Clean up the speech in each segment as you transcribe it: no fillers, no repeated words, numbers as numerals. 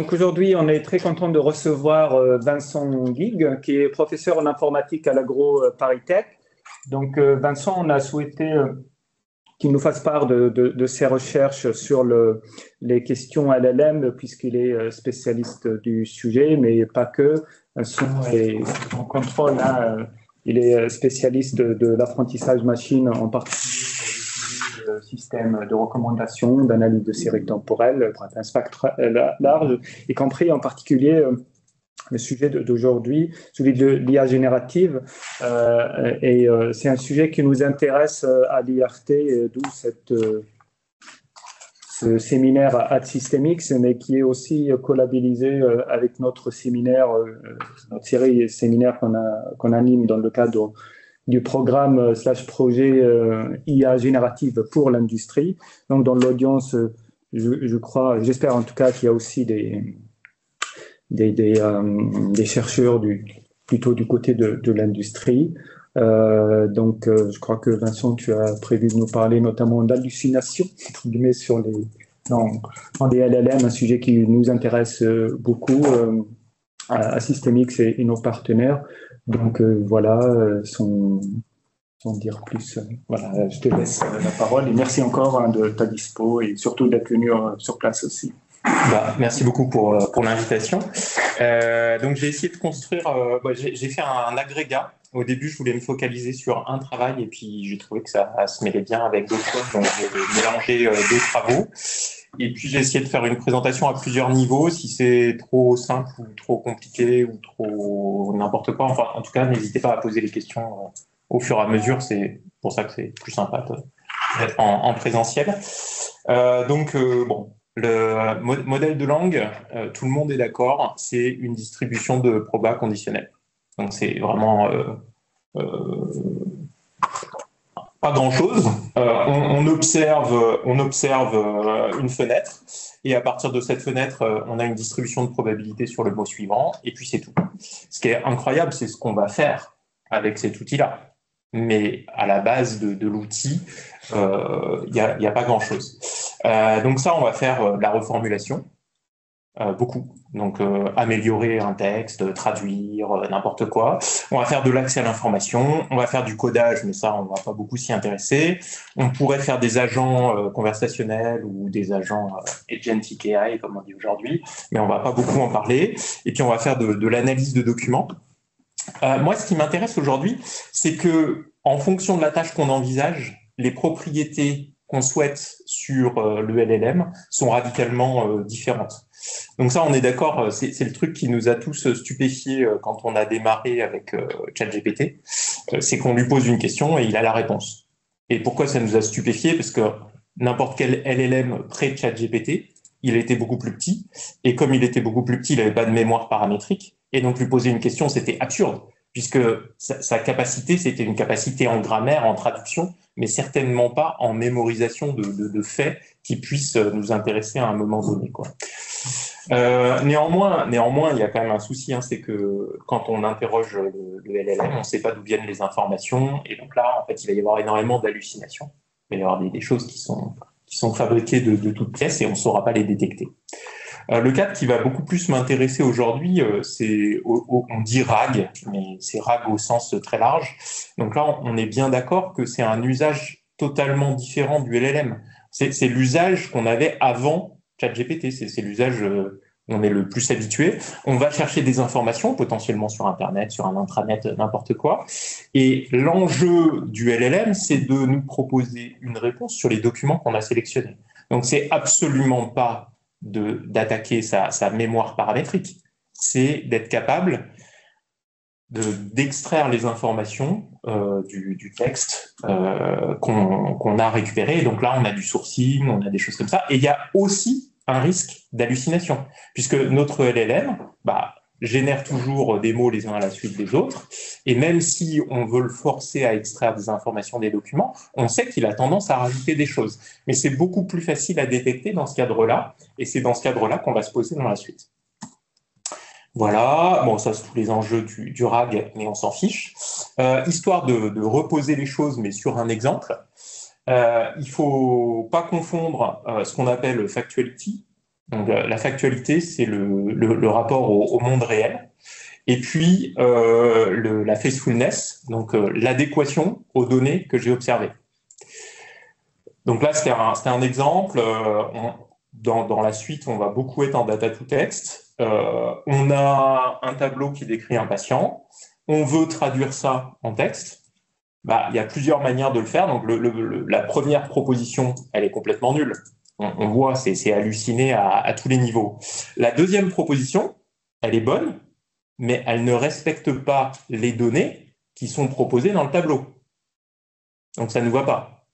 Donc aujourd'hui, on est très content de recevoir Vincent Guigues, qui est professeur en informatique à l'Agro Paris Tech. Donc Vincent, on a souhaité qu'il nous fasse part de ses recherches sur les questions LLM, puisqu'il est spécialiste du sujet, mais pas que. Vincent est en contrôle, hein, il est spécialiste de l'apprentissage machine, en particulier système de recommandation, d'analyse de séries temporelles, bref, un spectre large, y compris en particulier le sujet d'aujourd'hui, celui de l'IA générative. C'est un sujet qui nous intéresse à l'IRT, d'où ce séminaire Ad Systemix, mais qui est aussi collabilisé avec notre séminaire, notre série séminaire qu'on anime dans le cadre du programme / projet IA générative pour l'industrie. Donc, dans l'audience, je crois, j'espère en tout cas qu'il y a aussi des chercheurs plutôt du côté de l'industrie. Je crois que Vincent, tu as prévu de nous parler notamment d'hallucination, entre guillemets, dans les LLM, un sujet qui nous intéresse beaucoup à Systemix et nos partenaires. Donc voilà, sans dire plus, voilà, je te laisse la parole et merci encore de ta dispo et surtout d'être venu sur place aussi. Merci beaucoup pour l'invitation. Donc j'ai essayé de construire, j'ai fait un agrégat. Au début, je voulais me focaliser sur un travail et puis j'ai trouvé que ça se mêlait bien avec d'autres choses, donc j'ai mélangé deux travaux. Et puis j'ai essayé de faire une présentation à plusieurs niveaux. Si c'est trop simple ou trop compliqué ou trop n'importe quoi, enfin en tout cas, n'hésitez pas à poser les questions au fur et à mesure. C'est pour ça que c'est plus sympa d'être en présentiel. Le modèle de langue, tout le monde est d'accord, c'est une distribution de proba conditionnelle. Donc c'est vraiment pas grand-chose. On observe une fenêtre et à partir de cette fenêtre, on a une distribution de probabilité sur le mot suivant et puis c'est tout. Ce qui est incroyable, c'est ce qu'on va faire avec cet outil-là. Mais à la base de l'outil, il y a pas grand-chose. Donc ça, on va faire de la reformulation, beaucoup. Donc améliorer un texte, traduire, n'importe quoi. On va faire de l'accès à l'information, on va faire du codage, mais ça, on va pas beaucoup s'y intéresser. On pourrait faire des agents conversationnels ou des agents agentic AI, comme on dit aujourd'hui, mais on va pas beaucoup en parler. Et puis on va faire de l'analyse de documents. Moi, ce qui m'intéresse aujourd'hui, c'est que, en fonction de la tâche qu'on envisage, les propriétés qu'on souhaite sur le LLM sont radicalement différentes. Donc ça, on est d'accord, c'est le truc qui nous a tous stupéfiés quand on a démarré avec ChatGPT, c'est qu'on lui pose une question et il a la réponse. Et pourquoi ça nous a stupéfiés? Parce que n'importe quel LLM pré-ChatGPT, il était beaucoup plus petit, et comme il était beaucoup plus petit, il n'avait pas de mémoire paramétrique, et donc lui poser une question, c'était absurde, puisque sa capacité, c'était une capacité en grammaire, en traduction, mais certainement pas en mémorisation de faits qui puissent nous intéresser à un moment donné, quoi. Néanmoins, il y a quand même un souci, hein, c'est que quand on interroge le LLM, on ne sait pas d'où viennent les informations, et donc là, en fait, il va y avoir énormément d'hallucinations. Il va y avoir des choses qui sont fabriquées de toutes pièces et on ne saura pas les détecter. Le cadre qui va beaucoup plus m'intéresser aujourd'hui, on dit RAG, mais c'est RAG au sens très large. Donc là, on est bien d'accord que c'est un usage totalement différent du LLM. C'est l'usage qu'on avait avant ChatGPT, c'est l'usage où on est le plus habitué. On va chercher des informations, potentiellement sur Internet, sur un intranet, n'importe quoi. Et l'enjeu du LLM, c'est de nous proposer une réponse sur les documents qu'on a sélectionnés. Donc, c'est absolument pas d'attaquer sa mémoire paramétrique. C'est d'être capable d'extraire les informations du texte qu'on a récupéré. Et donc là, on a du sourcing, on a des choses comme ça. Et il y a aussi un risque d'hallucination, puisque notre LLM génère toujours des mots les uns à la suite des autres. Et même si on veut le forcer à extraire des informations des documents, on sait qu'il a tendance à rajouter des choses. Mais c'est beaucoup plus facile à détecter dans ce cadre-là. Et c'est dans ce cadre-là qu'on va se poser dans la suite. Voilà, bon, ça c'est tous les enjeux du RAG, mais on s'en fiche. Histoire de reposer les choses, mais sur un exemple, il faut pas confondre ce qu'on appelle factuality, Donc, la factualité, c'est le rapport au monde réel. Et puis, la faithfulness, donc l'adéquation aux données que j'ai observées. Donc là, c'était un exemple. Dans la suite, on va beaucoup être en data to text. On a un tableau qui décrit un patient. On veut traduire ça en texte. Bah, il y a plusieurs manières de le faire. Donc, la première proposition, elle est complètement nulle. On voit, c'est halluciné à tous les niveaux. La deuxième proposition, elle est bonne, mais elle ne respecte pas les données qui sont proposées dans le tableau. Donc, ça ne nous va pas.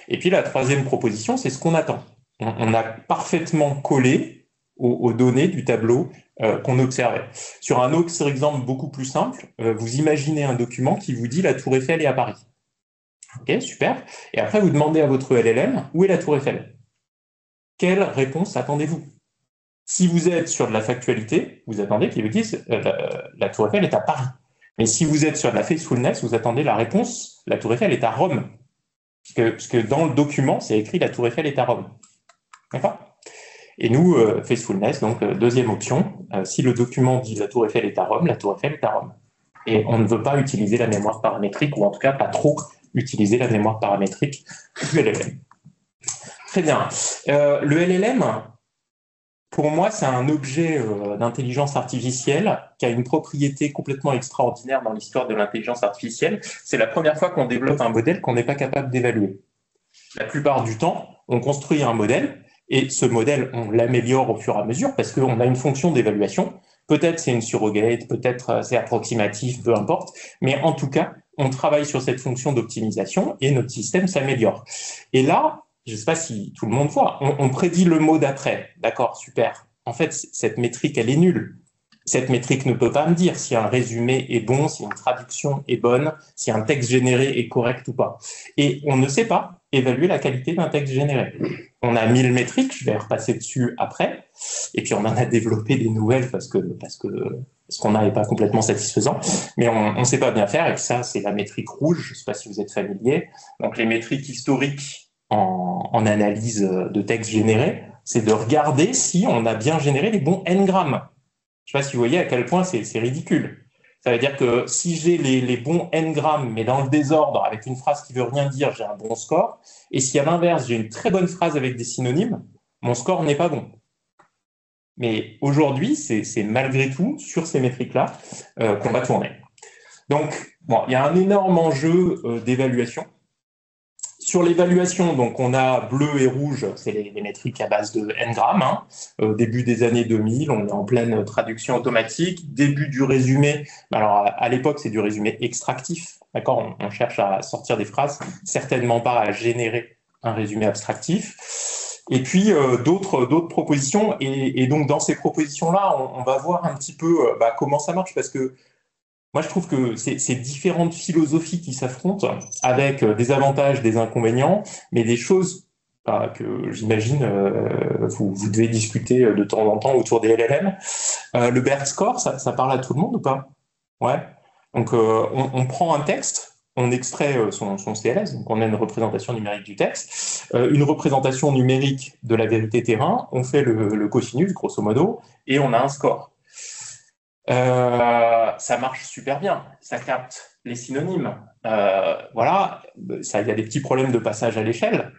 Et puis, la troisième proposition, c'est ce qu'on attend. On a parfaitement collé aux données du tableau qu'on observait. Sur un autre exemple beaucoup plus simple, vous imaginez un document qui vous dit la Tour Eiffel est à Paris. Ok, super. Et après, vous demandez à votre LLM où est la Tour Eiffel. Quelle réponse attendez-vous? Si vous êtes sur de la factualité, vous attendez qu'il vous dise la Tour Eiffel est à Paris. Mais si vous êtes sur de la faithfulness, vous attendez la réponse la Tour Eiffel est à Rome. Parce que dans le document, c'est écrit la Tour Eiffel est à Rome. D'accord? Et nous, faithfulness, donc deuxième option, si le document dit la Tour Eiffel est à Rome, la Tour Eiffel est à Rome. Et on ne veut pas utiliser la mémoire paramétrique, ou en tout cas pas trop utiliser la mémoire paramétrique du LLM. Très bien. Le LLM, pour moi, c'est un objet d'intelligence artificielle qui a une propriété complètement extraordinaire dans l'histoire de l'intelligence artificielle. C'est la première fois qu'on développe un modèle qu'on n'est pas capable d'évaluer. La plupart du temps, on construit un modèle et ce modèle, on l'améliore au fur et à mesure parce qu'on a une fonction d'évaluation. Peut-être c'est une surrogate, peut-être c'est approximatif, peu importe. Mais en tout cas, on travaille sur cette fonction d'optimisation et notre système s'améliore. Et là, je ne sais pas si tout le monde voit, on prédit le mot d'après. D'accord, super. En fait, cette métrique, elle est nulle. Cette métrique ne peut pas me dire si un résumé est bon, si une traduction est bonne, si un texte généré est correct ou pas. Et on ne sait pas évaluer la qualité d'un texte généré. On a 1000 métriques, je vais repasser dessus après, et puis on en a développé des nouvelles parce que ce qu'on a n'est pas complètement satisfaisant, mais on ne sait pas bien faire, et ça, c'est la métrique rouge, je ne sais pas si vous êtes familier. Donc les métriques historiques en analyse de texte généré, c'est de regarder si on a bien généré les bons n-grammes. Je ne sais pas si vous voyez à quel point c'est ridicule. Ça veut dire que si j'ai les bons n-grammes, mais dans le désordre, avec une phrase qui ne veut rien dire, j'ai un bon score. Et si à l'inverse, j'ai une très bonne phrase avec des synonymes, mon score n'est pas bon. Mais aujourd'hui, c'est malgré tout sur ces métriques-là qu'on va tourner. Donc, bon, il y a un énorme enjeu d'évaluation. Sur l'évaluation, donc on a bleu et rouge, c'est les métriques à base de n-grammes. Début des années 2000, on est en pleine traduction automatique. Début du résumé, alors à l'époque c'est du résumé extractif, d'accord, on cherche à sortir des phrases, certainement pas à générer un résumé abstractif. Et puis d'autres propositions, et donc dans ces propositions-là, on va voir un petit peu comment ça marche, parce que moi, je trouve que c'est différentes philosophies qui s'affrontent avec des avantages, des inconvénients, mais des choses que j'imagine vous devez discuter de temps en temps autour des LLM. Le BERT score, ça parle à tout le monde ou pas? Ouais. Donc, on prend un texte, on extrait son CLS, donc on a une représentation numérique du texte, une représentation numérique de la vérité terrain, on fait le cosinus, grosso modo, et on a un score. Ça marche super bien, ça capte les synonymes. Voilà, il y a des petits problèmes de passage à l'échelle.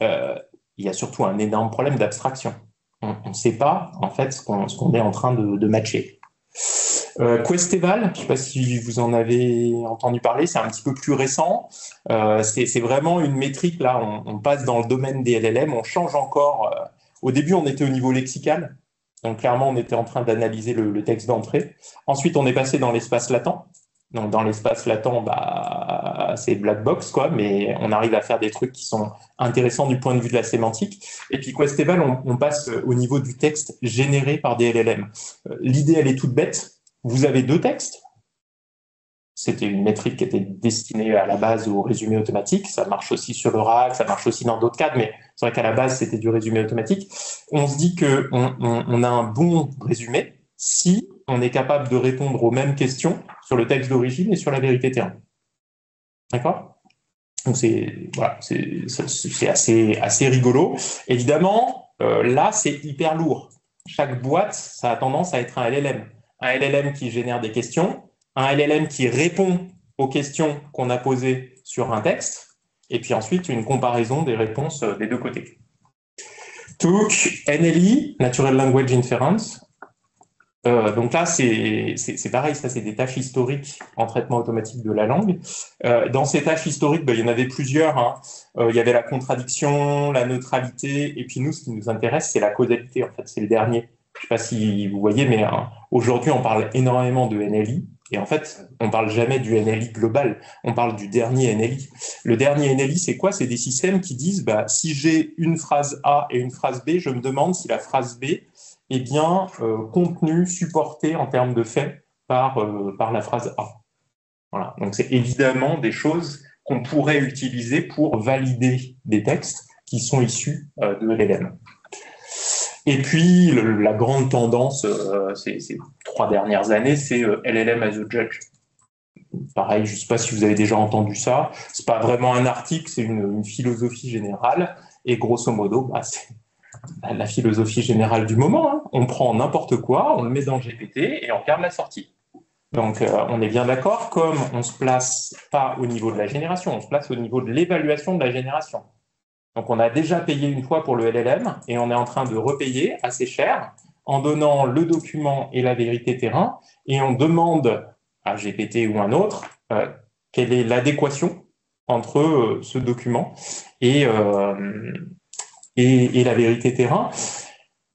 Il y a surtout un énorme problème d'abstraction. On ne sait pas, en fait, ce qu'on est en train de matcher. Questeval, je ne sais pas si vous en avez entendu parler, c'est un petit peu plus récent. C'est vraiment une métrique, là, on passe dans le domaine des LLM, on change encore. Au début, on était au niveau lexical. Donc, clairement, on était en train d'analyser le texte d'entrée. Ensuite, on est passé dans l'espace latent. Donc, dans l'espace latent, c'est black box, quoi, mais on arrive à faire des trucs qui sont intéressants du point de vue de la sémantique. Et puis, Questeval, on passe au niveau du texte généré par des LLM. L'idée, elle est toute bête. Vous avez deux textes. C'était une métrique qui était destinée à la base au résumé automatique. Ça marche aussi sur le RAG, ça marche aussi dans d'autres cadres, mais c'est vrai qu'à la base, c'était du résumé automatique. On se dit qu'on a un bon résumé si on est capable de répondre aux mêmes questions sur le texte d'origine et sur la vérité terrain. D'accord? Donc, c'est assez rigolo. Évidemment, là, c'est hyper lourd. chaque boîte, ça a tendance à être un LLM. Un LLM qui génère des questions, un LLM qui répond aux questions qu'on a posées sur un texte, et puis ensuite une comparaison des réponses des deux côtés. TOOC, NLI, Natural Language Inference. Donc là, c'est pareil, ça c'est des tâches historiques en traitement automatique de la langue. Dans ces tâches historiques, il y en avait plusieurs. Hein. Il y avait la contradiction, la neutralité, et puis nous, ce qui nous intéresse, c'est la causalité. En fait, c'est le dernier. Je ne sais pas si vous voyez, mais aujourd'hui, on parle énormément de NLI, et en fait, on ne parle jamais du NLI global. On parle du dernier NLI. Le dernier NLI, c'est quoi? C'est des systèmes qui disent, si j'ai une phrase A et une phrase B, je me demande si la phrase B est bien contenu, supporté en termes de faits par la phrase A. Voilà. Donc, c'est évidemment des choses qu'on pourrait utiliser pour valider des textes qui sont issus de LLM. Et puis, la grande tendance ces 3 dernières années, c'est LLM as a judge. Pareil, je ne sais pas si vous avez déjà entendu ça. Ce n'est pas vraiment un article, c'est une philosophie générale. Et grosso modo, c'est la philosophie générale du moment. Hein. On prend n'importe quoi, on le met dans GPT et on regarde la sortie. Donc, on est bien d'accord, comme on ne se place pas au niveau de la génération, on se place au niveau de l'évaluation de la génération. Donc, on a déjà payé une fois pour le LLM et on est en train de repayer assez cher en donnant le document et la vérité terrain et on demande à GPT ou un autre quelle est l'adéquation entre ce document et la vérité terrain.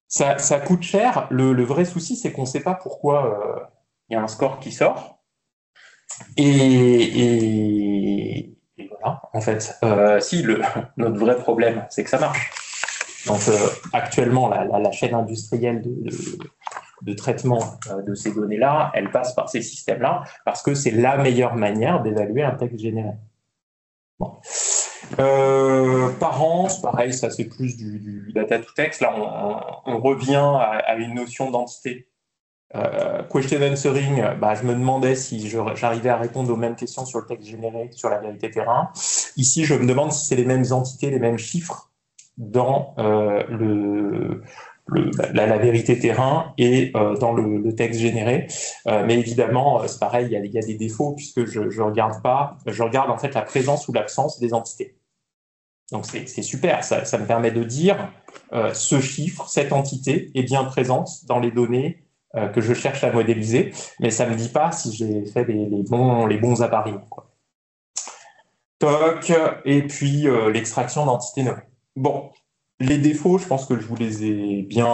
Ça coûte cher. Le vrai souci, c'est qu'on ne sait pas pourquoi il y a un score qui sort. Et voilà, en fait. Notre vrai problème, c'est que ça marche. Donc, actuellement, la chaîne industrielle de traitement de ces données-là, elle passe par ces systèmes-là parce que c'est la meilleure manière d'évaluer un texte généré. Bon. Parence, pareil, ça c'est plus du data to text. Là, on revient à une notion d'entité. Question answering, je me demandais si j'arrivais à répondre aux mêmes questions sur le texte généré que sur la vérité terrain. Ici, je me demande si c'est les mêmes entités, les mêmes chiffres dans la vérité terrain et dans le texte généré. Mais évidemment, c'est pareil, il y a des défauts puisque je regarde en fait la présence ou l'absence des entités. Donc c'est super, ça me permet de dire ce chiffre, cette entité est bien présente dans les données que je cherche à modéliser, mais ça ne me dit pas si j'ai fait les bons appareils. Toc, et puis l'extraction d'entités nommées. Bon, les défauts, je pense que je vous les ai bien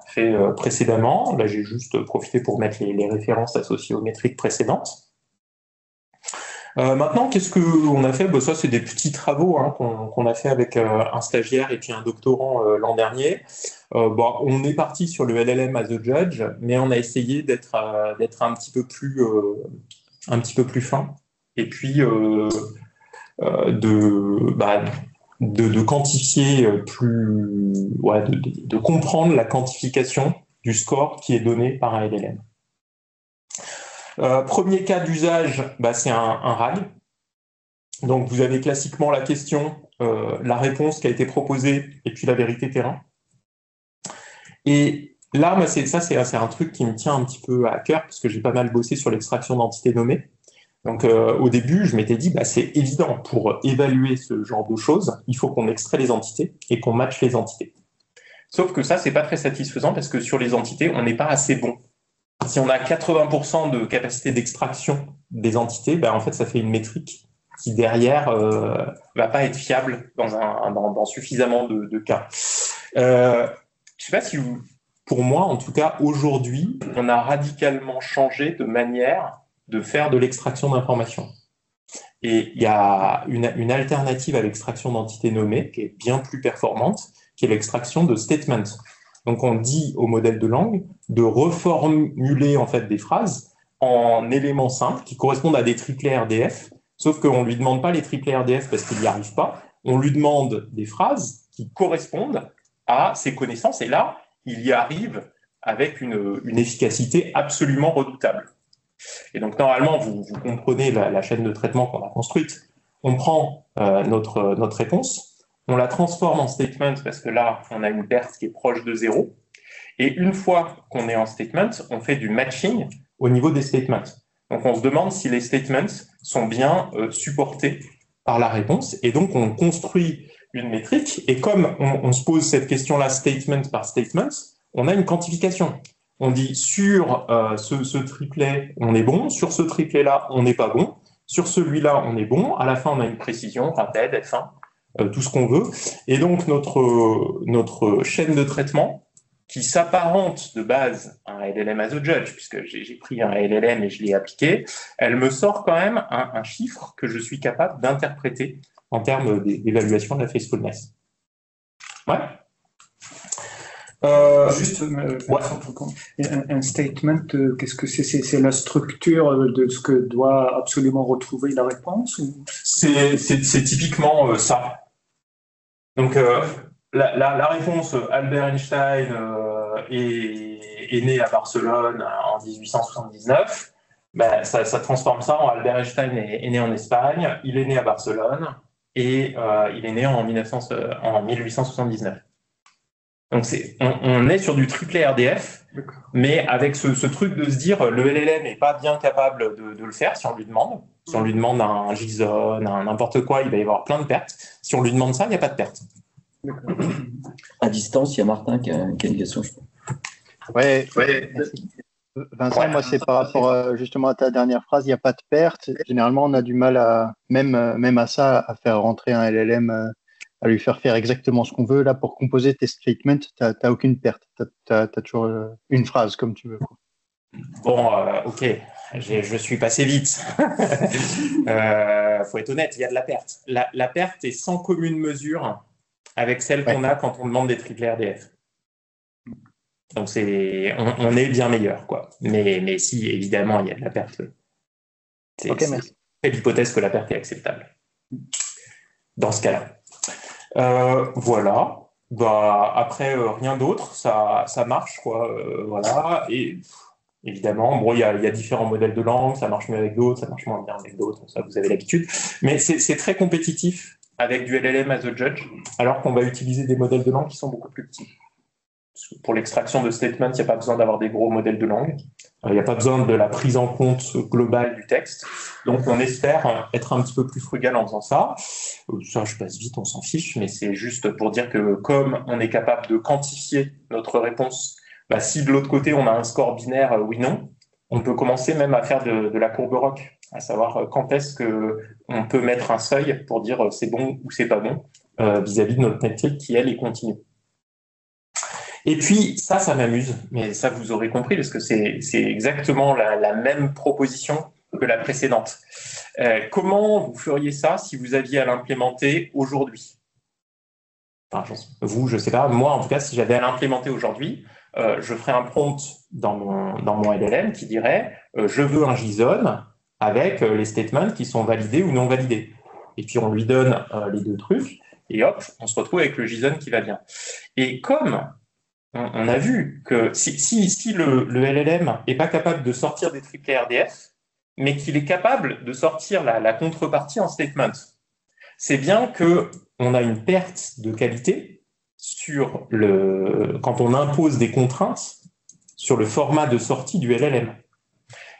fait précédemment. Là, j'ai juste profité pour mettre les références associées aux métriques précédentes. Maintenant, qu'est-ce qu'on a fait? Ça, c'est des petits travaux qu'on a fait avec un stagiaire et puis un doctorant l'an dernier. On est parti sur le LLM as a judge, mais on a essayé d'être un petit peu plus fin et puis de quantifier de comprendre la quantification du score qui est donné par un LLM. Premier cas d'usage, c'est un RAG. Donc, vous avez classiquement la question, la réponse qui a été proposée et puis la vérité terrain. Et là, c'est un truc qui me tient un petit peu à cœur parce que j'ai pas mal bossé sur l'extraction d'entités nommées. Donc, au début, je m'étais dit, c'est évident, pour évaluer ce genre de choses, il faut qu'on extrait les entités et qu'on matche les entités. Sauf que ça, c'est pas très satisfaisant parce que sur les entités, on n'est pas assez bon. Si on a 80% de capacité d'extraction des entités, en fait, ça fait une métrique qui, derrière, va pas être fiable dans suffisamment de cas. Je sais pas si pour moi, en tout cas, aujourd'hui, on a radicalement changé de manière de faire de l'extraction d'informations. Et il y a une alternative à l'extraction d'entités nommées qui est bien plus performante, qui est l'extraction de statements. Donc, on dit au modèle de langue de reformuler en fait des phrases en éléments simples qui correspondent à des triplets RDF, sauf qu'on ne lui demande pas les triplets RDF parce qu'il n'y arrive pas. On lui demande des phrases qui correspondent à ses connaissances et là, il y arrive avec une efficacité absolument redoutable. Et donc, normalement, vous comprenez la chaîne de traitement qu'on a construite. On prend notre réponse, on la transforme en statement parce que là, on a une perte qui est proche de 0. Et une fois qu'on est en statement, on fait du matching au niveau des statements. Donc, on se demande si les statements sont bien supportés par la réponse. Et donc, on construit une métrique. Et comme on se pose cette question-là statement par statement, on a une quantification. On dit sur ce triplet, on est bon. Sur ce triplet-là, on n'est pas bon. Sur celui-là, on est bon. À la fin, on a une précision, rapide, F1, tout ce qu'on veut. Et donc, notre chaîne de traitement, qui s'apparente de base à un LLM as a judge, puisque j'ai pris un LLM et je l'ai appliqué, elle me sort quand même un chiffre que je suis capable d'interpréter en termes d'évaluation de la faithfulness. Ouais. Juste, un statement, qu'est-ce que c'est? C'est la structure de ce que doit absolument retrouver la réponse ou... C'est typiquement ça. Donc, la réponse Albert Einstein est né à Barcelone en 1879. Ben, ça transforme ça en Albert Einstein est né en Espagne, il est né à Barcelone et il est né en 1879. Donc on est sur du triplet RDF, mais avec ce truc de se dire le LLM n'est pas bien capable de le faire si on lui demande. Si on lui demande un JSON, n'importe quoi, il va y avoir plein de pertes. Si on lui demande ça, il n'y a pas de pertes. À distance, il y a Martin qui a une question, je crois. Ouais. Vincent, moi, c'est par rapport justement à ta dernière phrase, il n'y a pas de perte. Généralement, on a du mal à, même à ça, à faire rentrer un LLM, à lui faire exactement ce qu'on veut. Là, pour composer tes statements, tu n'as aucune perte. Tu as toujours une phrase comme tu veux. Bon, ok, je suis passé vite. Faut être honnête, il y a de la perte. La perte est sans commune mesure avec celle qu'on a quand on demande des triplets RDF. Donc, on est bien meilleur, quoi. Mais si, évidemment, il y a de la perte. C'est l'hypothèse que la perte est acceptable. Dans ce cas-là. Voilà. Bah, après, rien d'autre. Ça marche, quoi. Voilà. Et évidemment, bon, il y a différents modèles de langue. Ça marche mieux avec d'autres, ça marche moins bien avec d'autres. Ça, vous avez l'habitude. Mais c'est très compétitif avec du LLM as a judge, alors qu'on va utiliser des modèles de langue qui sont beaucoup plus petits. Pour l'extraction de statements, il n'y a pas besoin d'avoir des gros modèles de langue. Il n'y a pas besoin de la prise en compte globale du texte. Donc, on espère être un petit peu plus frugal en faisant ça. Ça, je passe vite, on s'en fiche, mais c'est juste pour dire que comme on est capable de quantifier notre réponse, bah, si de l'autre côté, on a un score binaire oui-non, on peut commencer même à faire de la courbe ROC, à savoir quand est-ce qu'on peut mettre un seuil pour dire c'est bon ou c'est pas bon vis-à-vis de notre métrique qui, elle, est continue. Et puis, ça m'amuse, mais ça, vous aurez compris, parce que c'est exactement la même proposition que la précédente. Comment vous feriez ça si vous aviez à l'implémenter aujourd'hui? Enfin, vous, je ne sais pas, moi, en tout cas, si j'avais à l'implémenter aujourd'hui, je ferais un prompt dans mon LLM qui dirait je veux un JSON avec les statements qui sont validés ou non validés. Et puis, on lui donne les deux trucs, et hop, on se retrouve avec le JSON qui va bien. Et comme on a vu que si le LLM n'est pas capable de sortir des triplets RDF, mais qu'il est capable de sortir la contrepartie en statement, c'est bien qu'on a une perte de qualité quand on impose des contraintes sur le format de sortie du LLM.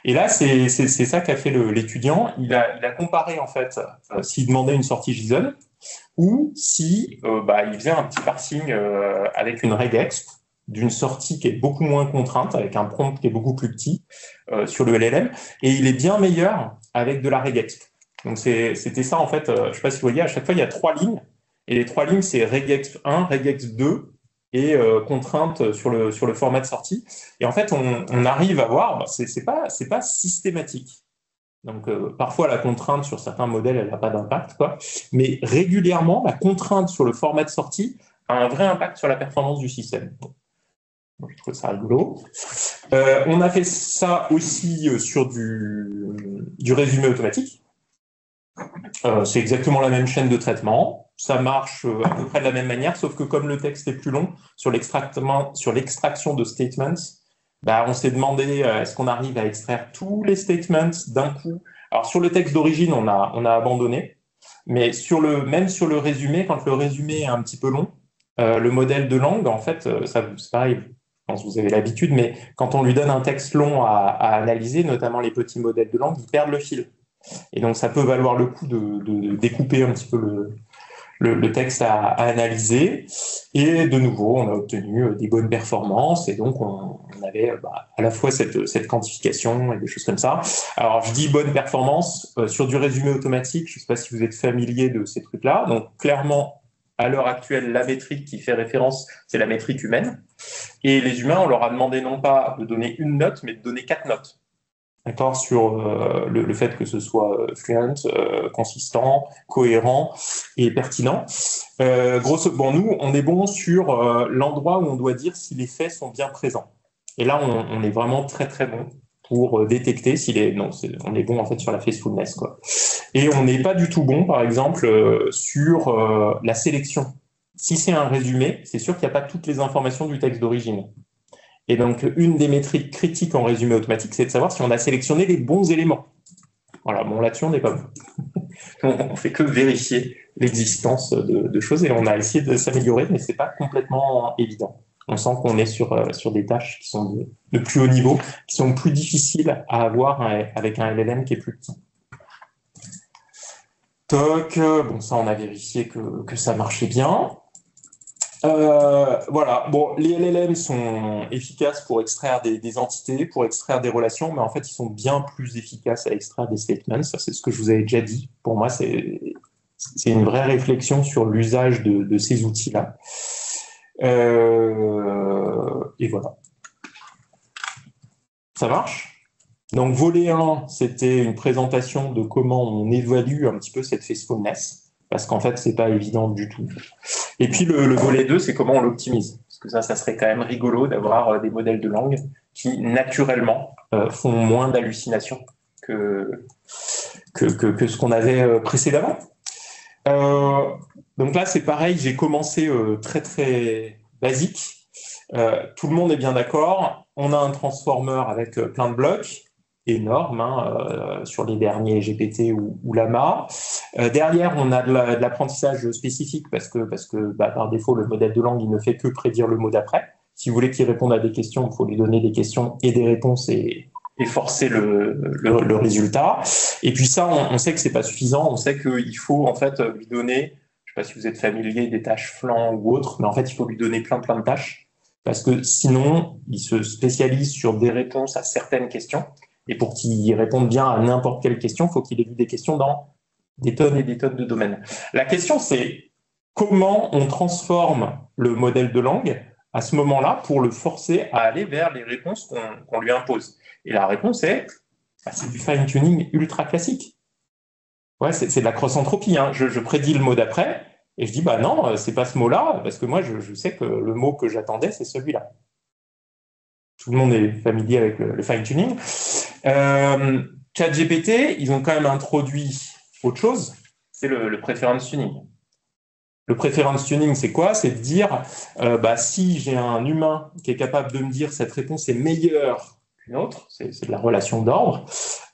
Et là, c'est ça qu'a fait l'étudiant. Il a comparé, en fait, s'il demandait une sortie JSON ou si il faisait un petit parsing avec une regex d'une sortie qui est beaucoup moins contrainte, avec un prompt qui est beaucoup plus petit sur le LLM, et il est bien meilleur avec de la regex. Donc c'était ça, en fait, je ne sais pas si vous voyez, à chaque fois, il y a 3 lignes, et les 3 lignes, c'est regex 1, regex 2, et contrainte sur le format de sortie. Et en fait, on arrive à voir, c'est pas systématique. Donc, parfois, la contrainte sur certains modèles, elle n'a pas d'impact, quoi. Mais régulièrement, la contrainte sur le format de sortie a un vrai impact sur la performance du système. Je trouve ça rigolo. On a fait ça aussi sur du résumé automatique. C'est exactement la même chaîne de traitement. Ça marche à peu près de la même manière, sauf que comme le texte est plus long, sur l'extraction de statements, on s'est demandé est-ce qu'on arrive à extraire tous les statements d'un coup. Alors sur le texte d'origine, on a abandonné, mais même sur le résumé, quand le résumé est un petit peu long, le modèle de langue, en fait, c'est pareil. pense que vous avez l'habitude, mais quand on lui donne un texte long à analyser, notamment les petits modèles de langue, ils perdent le fil. Et donc, ça peut valoir le coup de découper un petit peu le texte à analyser. Et de nouveau, on a obtenu des bonnes performances. Et donc, on avait à la fois cette quantification et des choses comme ça. Alors, je dis bonne performance sur du résumé automatique. Je ne sais pas si vous êtes familier de ces trucs-là. Donc, clairement, à l'heure actuelle, la métrique qui fait référence, c'est la métrique humaine. Et les humains, on leur a demandé non pas de donner une note, mais de donner 4 notes. D'accord, sur le fait que ce soit fluent, consistant, cohérent et pertinent. Bon, nous, on est bon sur l'endroit où on doit dire si les faits sont bien présents. Et là, on est vraiment très très bon pour détecter si les... Non, on est bon en fait sur la faithfulness, quoi. Et on n'est pas du tout bon, par exemple, sur la sélection. Si c'est un résumé, c'est sûr qu'il n'y a pas toutes les informations du texte d'origine. Et donc, une des métriques critiques en résumé automatique, c'est de savoir si on a sélectionné les bons éléments. Voilà, bon, là-dessus, on n'est pas bon. On fait que vérifier l'existence de choses et on a essayé de s'améliorer, mais c'est pas complètement évident. On sent qu'on est sur des tâches qui sont de plus haut niveau, qui sont plus difficiles à avoir avec un LLM qui est plus petit. Toc, bon, ça, on a vérifié que ça marchait bien. Voilà, bon, les LLM sont efficaces pour extraire des entités, pour extraire des relations, mais en fait, ils sont bien plus efficaces à extraire des statements. Ça, c'est ce que je vous avais déjà dit. Pour moi, c'est une vraie réflexion sur l'usage de ces outils-là. Et voilà. Ça marche? Donc, volet 1, c'était une présentation de comment on évalue un petit peu cette faithfulness, parce qu'en fait, c'est pas évident du tout. Et puis, le volet 2, c'est comment on l'optimise. Parce que ça serait quand même rigolo d'avoir des modèles de langue qui, naturellement, font moins d'hallucinations que ce qu'on avait précédemment. Donc là, c'est pareil, j'ai commencé très, très basique. Tout le monde est bien d'accord. On a un transformer avec plein de blocs énorme sur les derniers GPT ou Llama. Derrière, on a de l'apprentissage spécifique parce que par défaut, le modèle de langue, il ne fait que prédire le mot d'après. Si vous voulez qu'il réponde à des questions, il faut lui donner des questions et des réponses et forcer le résultat. Et puis ça, on sait que c'est pas suffisant. On sait qu'il faut en fait lui donner, je sais pas si vous êtes familier des tâches flancs ou autres, mais en fait, il faut lui donner plein de tâches parce que sinon, il se spécialise sur des réponses à certaines questions. Et pour qu'il réponde bien à n'importe quelle question, il faut qu'il ait vu des questions dans des tonnes et des tonnes de domaines. La question, c'est comment on transforme le modèle de langue à ce moment-là pour le forcer à aller vers les réponses qu'on lui impose. Et la réponse est, c'est du fine-tuning ultra classique. Ouais, c'est de la cross-entropie. Hein. Je prédis le mot d'après et je dis, non, c'est pas ce mot-là, parce que moi, je sais que le mot que j'attendais, c'est celui-là. Tout le monde est familier avec le fine-tuning. ChatGPT, ils ont quand même introduit autre chose, c'est le preference tuning. Le preference tuning, c'est quoi? C'est de dire, si j'ai un humain qui est capable de me dire cette réponse est meilleure qu'une autre, c'est de la relation d'ordre,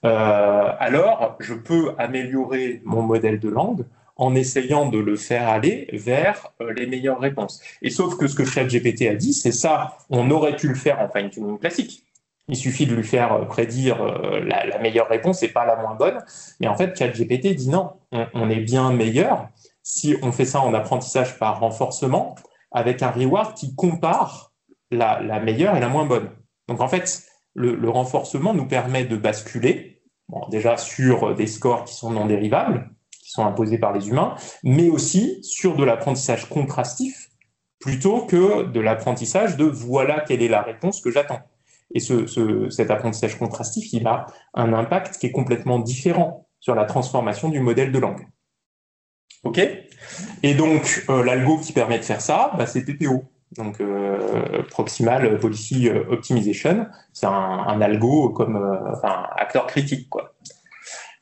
alors je peux améliorer mon modèle de langue en essayant de le faire aller vers les meilleures réponses. Et sauf que ce que ChatGPT a dit, c'est ça, on aurait pu le faire en fine-tuning classique. Il suffit de lui faire prédire la meilleure réponse et pas la moins bonne. Mais en fait, ChatGPT dit non, on est bien meilleur si on fait ça en apprentissage par renforcement avec un reward qui compare la meilleure et la moins bonne. Donc en fait, le renforcement nous permet de basculer, déjà sur des scores qui sont non dérivables, qui sont imposés par les humains, mais aussi sur de l'apprentissage contrastif, plutôt que de l'apprentissage de voilà quelle est la réponse que j'attends. Et cet apprentissage contrastif, il a un impact qui est complètement différent sur la transformation du modèle de langue. OK ? Et donc, l'algo qui permet de faire ça, c'est PPO. Donc, Proximal Policy Optimization. C'est un algo comme un acteur critique, quoi.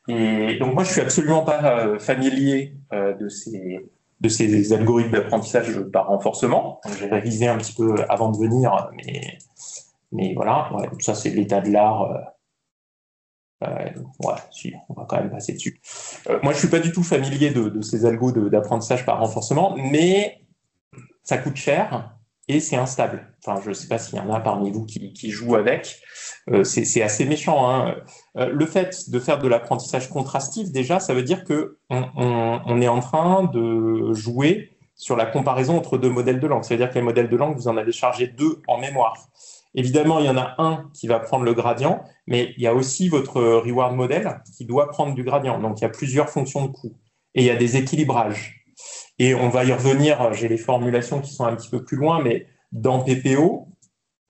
Et donc, moi, je suis absolument pas familier de ces algorithmes d'apprentissage par renforcement. J'ai révisé un petit peu avant de venir, mais voilà, ouais, ça c'est l'état de l'art. Si, on va quand même passer dessus. Moi, je suis pas du tout familier de ces algos d'apprentissage par renforcement, mais ça coûte cher et c'est instable. Enfin, je ne sais pas s'il y en a parmi vous qui jouent avec. C'est assez méchant, hein. Le fait de faire de l'apprentissage contrastif, déjà, ça veut dire qu'on est en train de jouer sur la comparaison entre deux modèles de langue. Ça veut dire que les modèles de langue, vous en avez chargé deux en mémoire. Évidemment, il y en a un qui va prendre le gradient, mais il y a aussi votre reward model qui doit prendre du gradient. Donc, il y a plusieurs fonctions de coût. Et il y a des équilibrages. Et on va y revenir, j'ai les formulations qui sont un petit peu plus loin, mais dans PPO,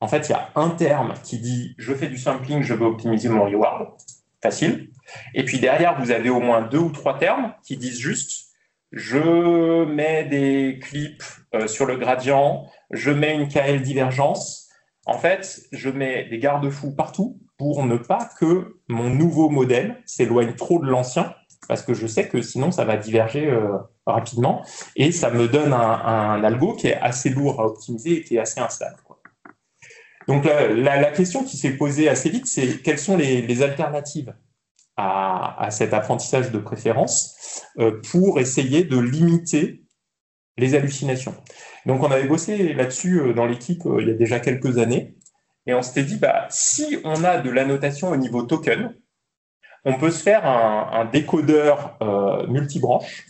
en fait, il y a un terme qui dit « je fais du sampling, je veux optimiser mon reward ». Facile. Et puis derrière, vous avez au moins 2 ou 3 termes qui disent juste « je mets des clips sur le gradient, je mets une KL divergence ». En fait, je mets des garde-fous partout pour ne pas que mon nouveau modèle s'éloigne trop de l'ancien, parce que je sais que sinon, ça va diverger rapidement. Et ça me donne un algo qui est assez lourd à optimiser et qui est assez instable, quoi. Donc, la question qui s'est posée assez vite, c'est quelles sont les alternatives à cet apprentissage de préférence pour essayer de limiter les hallucinations. Donc, on avait bossé là-dessus dans l'équipe il y a déjà quelques années, et on s'était dit, si on a de l'annotation au niveau token, on peut se faire un décodeur multibranche,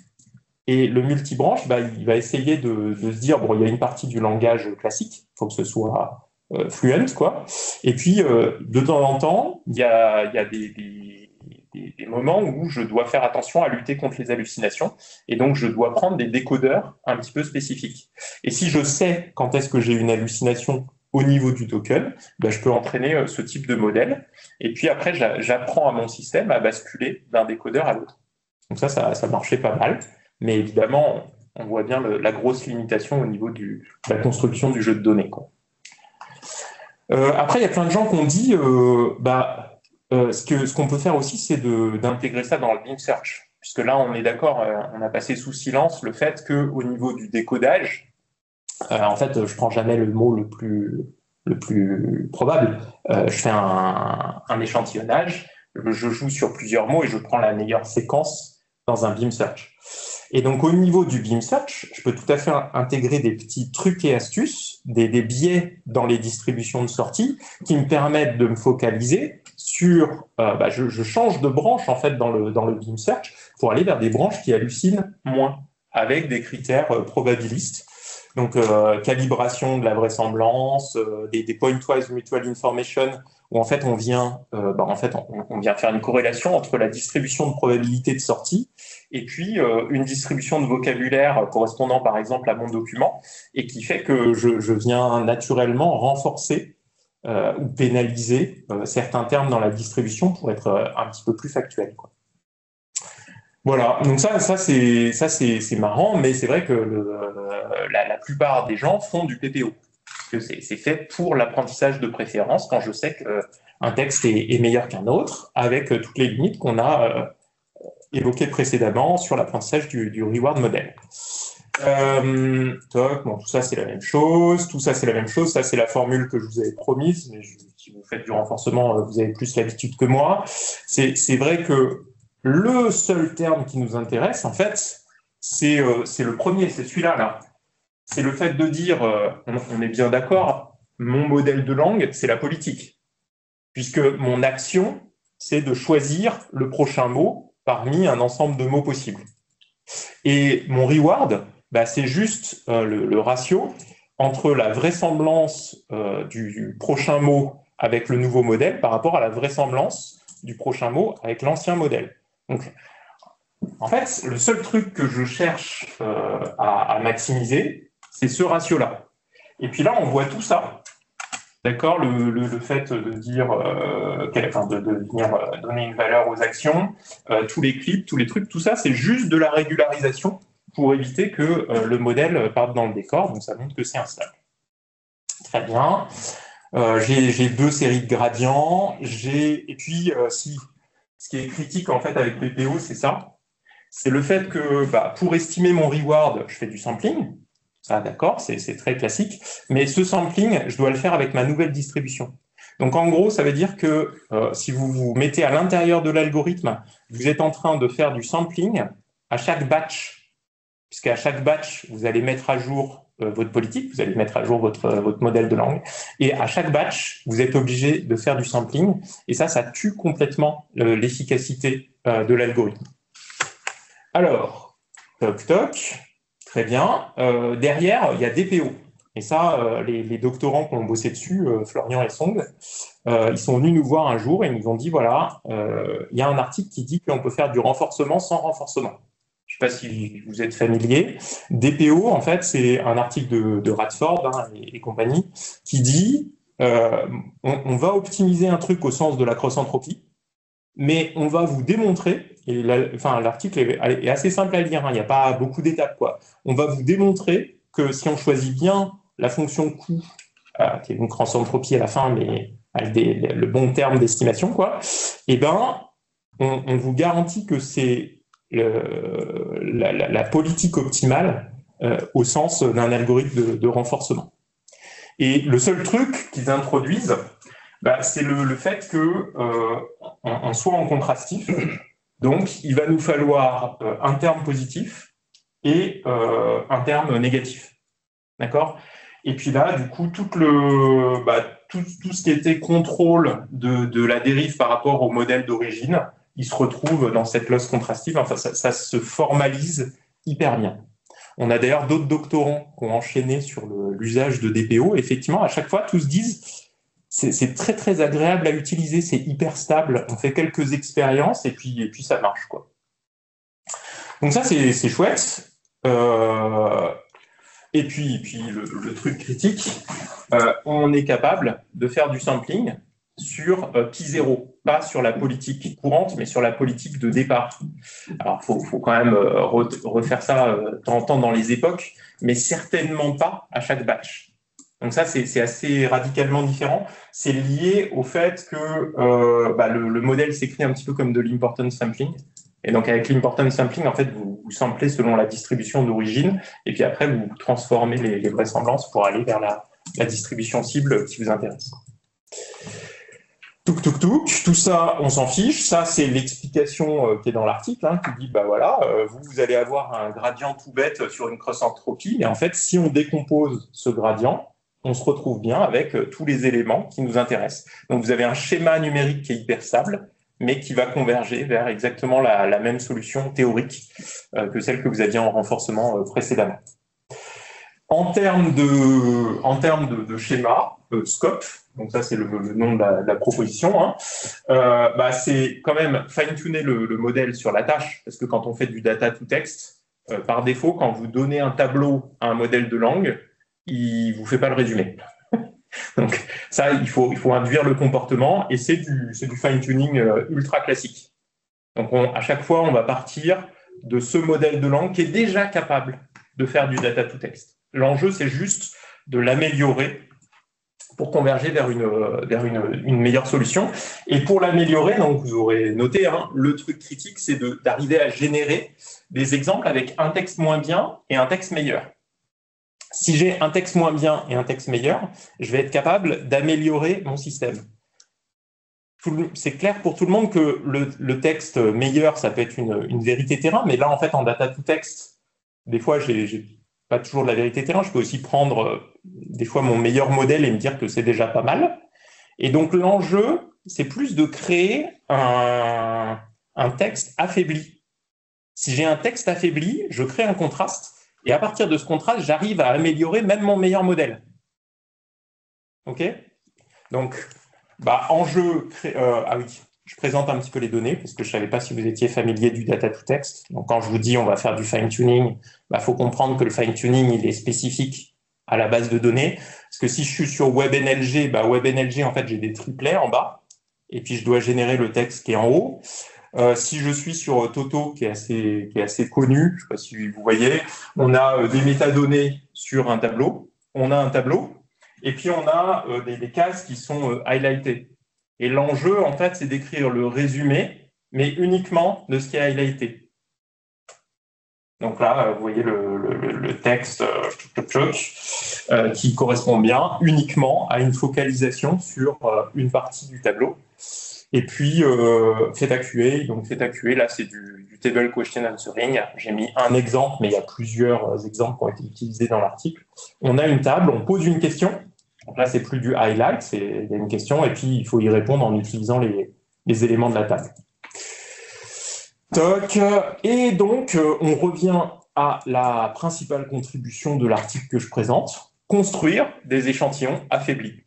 et le multibranche, il va essayer de se dire, bon, il y a une partie du langage classique, il faut que ce soit fluent, quoi. Et puis, de temps en temps, il y a des moments où je dois faire attention à lutter contre les hallucinations, et donc je dois prendre des décodeurs un petit peu spécifiques. Et si je sais quand est-ce que j'ai une hallucination au niveau du token, je peux entraîner ce type de modèle, et puis après, j'apprends à mon système à basculer d'un décodeur à l'autre. Donc ça marchait pas mal, mais évidemment, on voit bien la grosse limitation au niveau de la construction du jeu de données, quoi. Après, il y a plein de gens qui ont dit ce qu'on peut faire aussi, c'est d'intégrer ça dans le Beam Search. Puisque là, on est d'accord, on a passé sous silence le fait qu'au niveau du décodage, en fait, je prends jamais le mot le plus probable. Je fais un échantillonnage, je joue sur plusieurs mots et je prends la meilleure séquence dans un Beam Search. Et donc, au niveau du Beam Search, je peux tout à fait intégrer des petits trucs et astuces, des biais dans les distributions de sortie qui me permettent de me focaliser sur... je change de branche, en fait, dans le Beam Search pour aller vers des branches qui hallucinent moins, avec des critères probabilistes. Donc, calibration de la vraisemblance, des point-wise mutual information, où en fait, on vient faire une corrélation entre la distribution de probabilité de sortie et puis une distribution de vocabulaire correspondant par exemple à mon document, et qui fait que je viens naturellement renforcer ou pénaliser certains termes dans la distribution pour être un petit peu plus factuel, quoi. Voilà, donc ça c'est marrant, mais c'est vrai que la plupart des gens font du PPO, que c'est fait pour l'apprentissage de préférence quand je sais qu'un texte est meilleur qu'un autre, avec toutes les limites qu'on a évoqué précédemment sur l'apprentissage du reward model. Tout ça c'est la même chose, ça c'est la formule que je vous avais promise, mais si vous faites du renforcement, vous avez plus l'habitude que moi. C'est vrai que le seul terme qui nous intéresse, en fait, c'est le premier, c'est celui-là, là. C'est le fait de dire, on est bien d'accord, mon modèle de langue, c'est la politique, puisque mon action, c'est de choisir le prochain mot parmi un ensemble de mots possibles. Et mon reward, c'est juste le ratio entre la vraisemblance du prochain mot avec le nouveau modèle par rapport à la vraisemblance du prochain mot avec l'ancien modèle. Donc, en fait, le seul truc que je cherche à maximiser, c'est ce ratio-là. Et puis là, on voit tout ça. D'accord, le fait de dire, de venir donner une valeur aux actions, tous les clips, tous les trucs, tout ça, c'est juste de la régularisation pour éviter que le modèle parte dans le décor. Donc, ça montre que c'est instable. Très bien. J'ai 2 séries de gradients. Et puis, ce qui est critique en fait avec PPO, c'est ça. C'est le fait que pour estimer mon reward, je fais du sampling. Ça, d'accord, c'est très classique. Mais ce sampling, je dois le faire avec ma nouvelle distribution. Donc, en gros, ça veut dire que si vous vous mettez à l'intérieur de l'algorithme, vous êtes en train de faire du sampling à chaque batch, puisqu'à chaque batch, vous allez mettre à jour votre politique, vous allez mettre à jour votre modèle de langue, et à chaque batch, vous êtes obligé de faire du sampling, et ça tue complètement l'efficacité de l'algorithme. Alors, toc, très bien. Derrière, il y a DPO. Et ça, les doctorants qui ont bossé dessus, Florian et Song, ils sont venus nous voir un jour et ils nous ont dit, voilà, il y a un article qui dit qu'on peut faire du renforcement sans renforcement. Je ne sais pas si vous êtes familier. DPO, en fait, c'est un article de Radford et compagnie qui dit on va optimiser un truc au sens de la cross-entropie, mais on va vous démontrer, et l'article est assez simple à lire, il n'y a pas beaucoup d'étapes, quoi. On va vous démontrer que si on choisit bien la fonction coût, qui est une cross-entropie à la fin, mais avec le bon terme d'estimation, quoi, eh ben, on vous garantit que c'est la politique optimale au sens d'un algorithme de renforcement. Et le seul truc qu'ils introduisent, c'est le fait qu'on soit en contrastif. Donc, il va nous falloir un terme positif et un terme négatif. D'accord ? Et puis là, du coup, tout ce qui était contrôle de la dérive par rapport au modèle d'origine, il se retrouve dans cette losse contrastive. Enfin, ça se formalise hyper bien. On a d'ailleurs d'autres doctorants qui ont enchaîné sur l'usage de DPO. Effectivement, à chaque fois, tous se disent c'est très, très agréable à utiliser, c'est hyper stable. On fait quelques expériences et puis ça marche, quoi. Donc ça, c'est chouette. Et puis le truc critique, on est capable de faire du sampling sur Pi0, pas sur la politique courante, mais sur la politique de départ. Alors, faut quand même refaire ça de temps en temps dans les époques, mais certainement pas à chaque batch. Donc ça, c'est assez radicalement différent. C'est lié au fait que le modèle s'écrit un petit peu comme de l'importance sampling. Et donc, avec l'importance sampling, en fait, vous samplez selon la distribution d'origine, et puis après, vous transformez les vraisemblances pour aller vers la distribution cible qui vous intéresse. Tout ça, on s'en fiche. Ça, c'est l'explication qui est dans l'article, qui dit, vous allez avoir un gradient tout bête sur une cross-entropie, et en fait, si on décompose ce gradient, on se retrouve bien avec tous les éléments qui nous intéressent. Donc, vous avez un schéma numérique qui est hyper stable, mais qui va converger vers exactement la même solution théorique que celle que vous aviez en renforcement précédemment. En termes de schéma, scope, donc ça c'est le nom de la proposition, c'est quand même fine-tuner le modèle sur la tâche, parce que quand on fait du data to text, par défaut, quand vous donnez un tableau à un modèle de langue, il ne vous fait pas le résumé. Donc ça, il faut induire le comportement, et c'est du fine-tuning ultra classique. Donc à chaque fois, on va partir de ce modèle de langue qui est déjà capable de faire du data to text. L'enjeu, c'est juste de l'améliorer pour converger vers une meilleure solution. Et pour l'améliorer, donc vous aurez noté, le truc critique, c'est d'arriver à générer des exemples avec un texte moins bien et un texte meilleur. Si j'ai un texte moins bien et un texte meilleur, je vais être capable d'améliorer mon système. C'est clair pour tout le monde que le texte meilleur, ça peut être une vérité terrain, mais là, en fait, en data to text, des fois, j'ai pas toujours de la vérité terrain. Je peux aussi prendre des fois mon meilleur modèle et me dire que c'est déjà pas mal. Et donc, l'enjeu, c'est plus de créer un texte affaibli. Si j'ai un texte affaibli, je crée un contraste. Et à partir de ce contraste, j'arrive à améliorer même mon meilleur modèle. OK ? Donc, enjeu... je présente un petit peu les données, parce que je ne savais pas si vous étiez familier du data to text. Donc, quand je vous dis on va faire du fine-tuning, faut comprendre que le fine-tuning, il est spécifique à la base de données. Parce que si je suis sur WebNLG, WebNLG, en fait, j'ai des triplets en bas, et puis je dois générer le texte qui est en haut. Si je suis sur Toto, qui est assez connu, je ne sais pas si vous voyez, on a des métadonnées sur un tableau, et puis on a des cases qui sont highlightées. Et l'enjeu, en fait, c'est d'écrire le résumé, mais uniquement de ce qui est highlighté. Donc là, vous voyez le texte qui correspond bien uniquement à une focalisation sur une partie du tableau. Et puis, Theta QA. Donc, Theta QA, là, c'est du Table Question Answering. J'ai mis un exemple, mais il y a plusieurs exemples qui ont été utilisés dans l'article. On a une table, on pose une question. Donc là, c'est plus du highlight, il y a une question, et puis il faut y répondre en utilisant les éléments de la table. Toc. Et donc, on revient à la principale contribution de l'article que je présente, construire des échantillons affaiblis.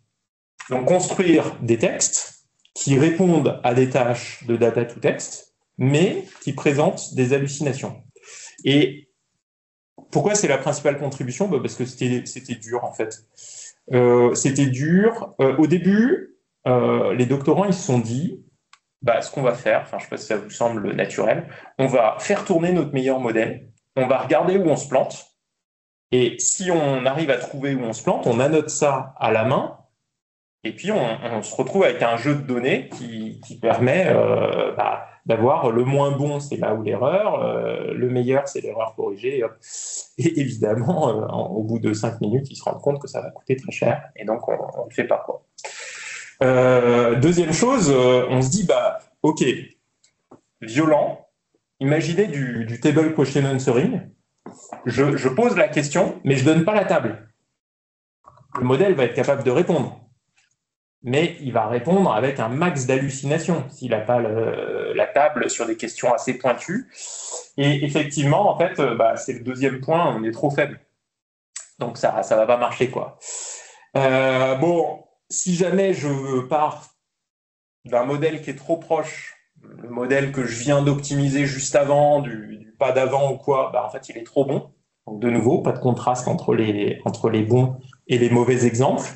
Donc, construire des textes qui répondent à des tâches de data to text, mais qui présentent des hallucinations. Et pourquoi c'est la principale contribution? Parce que c'était dur, en fait. C'était dur. Au début, les doctorants, ils se sont dit, ce qu'on va faire, je ne sais pas si ça vous semble naturel, on va faire tourner notre meilleur modèle, on va regarder où on se plante, et si on arrive à trouver où on se plante, on annote ça à la main, et puis on se retrouve avec un jeu de données qui permet d'avoir le moins bon, c'est là où l'erreur, le meilleur, c'est l'erreur corrigée. Et évidemment, au bout de 5 minutes, ils se rendent compte que ça va coûter très cher, et donc on ne le fait pas, quoi. Deuxième chose, on se dit, ok, violent, imaginez du Table Question Answering, je pose la question, mais je ne donne pas la table. Le modèle va être capable de répondre, mais il va répondre avec un max d'hallucinations s'il n'a pas la table sur des questions assez pointues. Et effectivement, en fait, c'est le deuxième point, on est trop faible. Donc ça ne va pas marcher, quoi. Si jamais je pars d'un modèle qui est trop proche, le modèle que je viens d'optimiser juste avant, du pas d'avant ou quoi, en fait, il est trop bon. Donc, de nouveau, pas de contraste entre les bons et les mauvais exemples.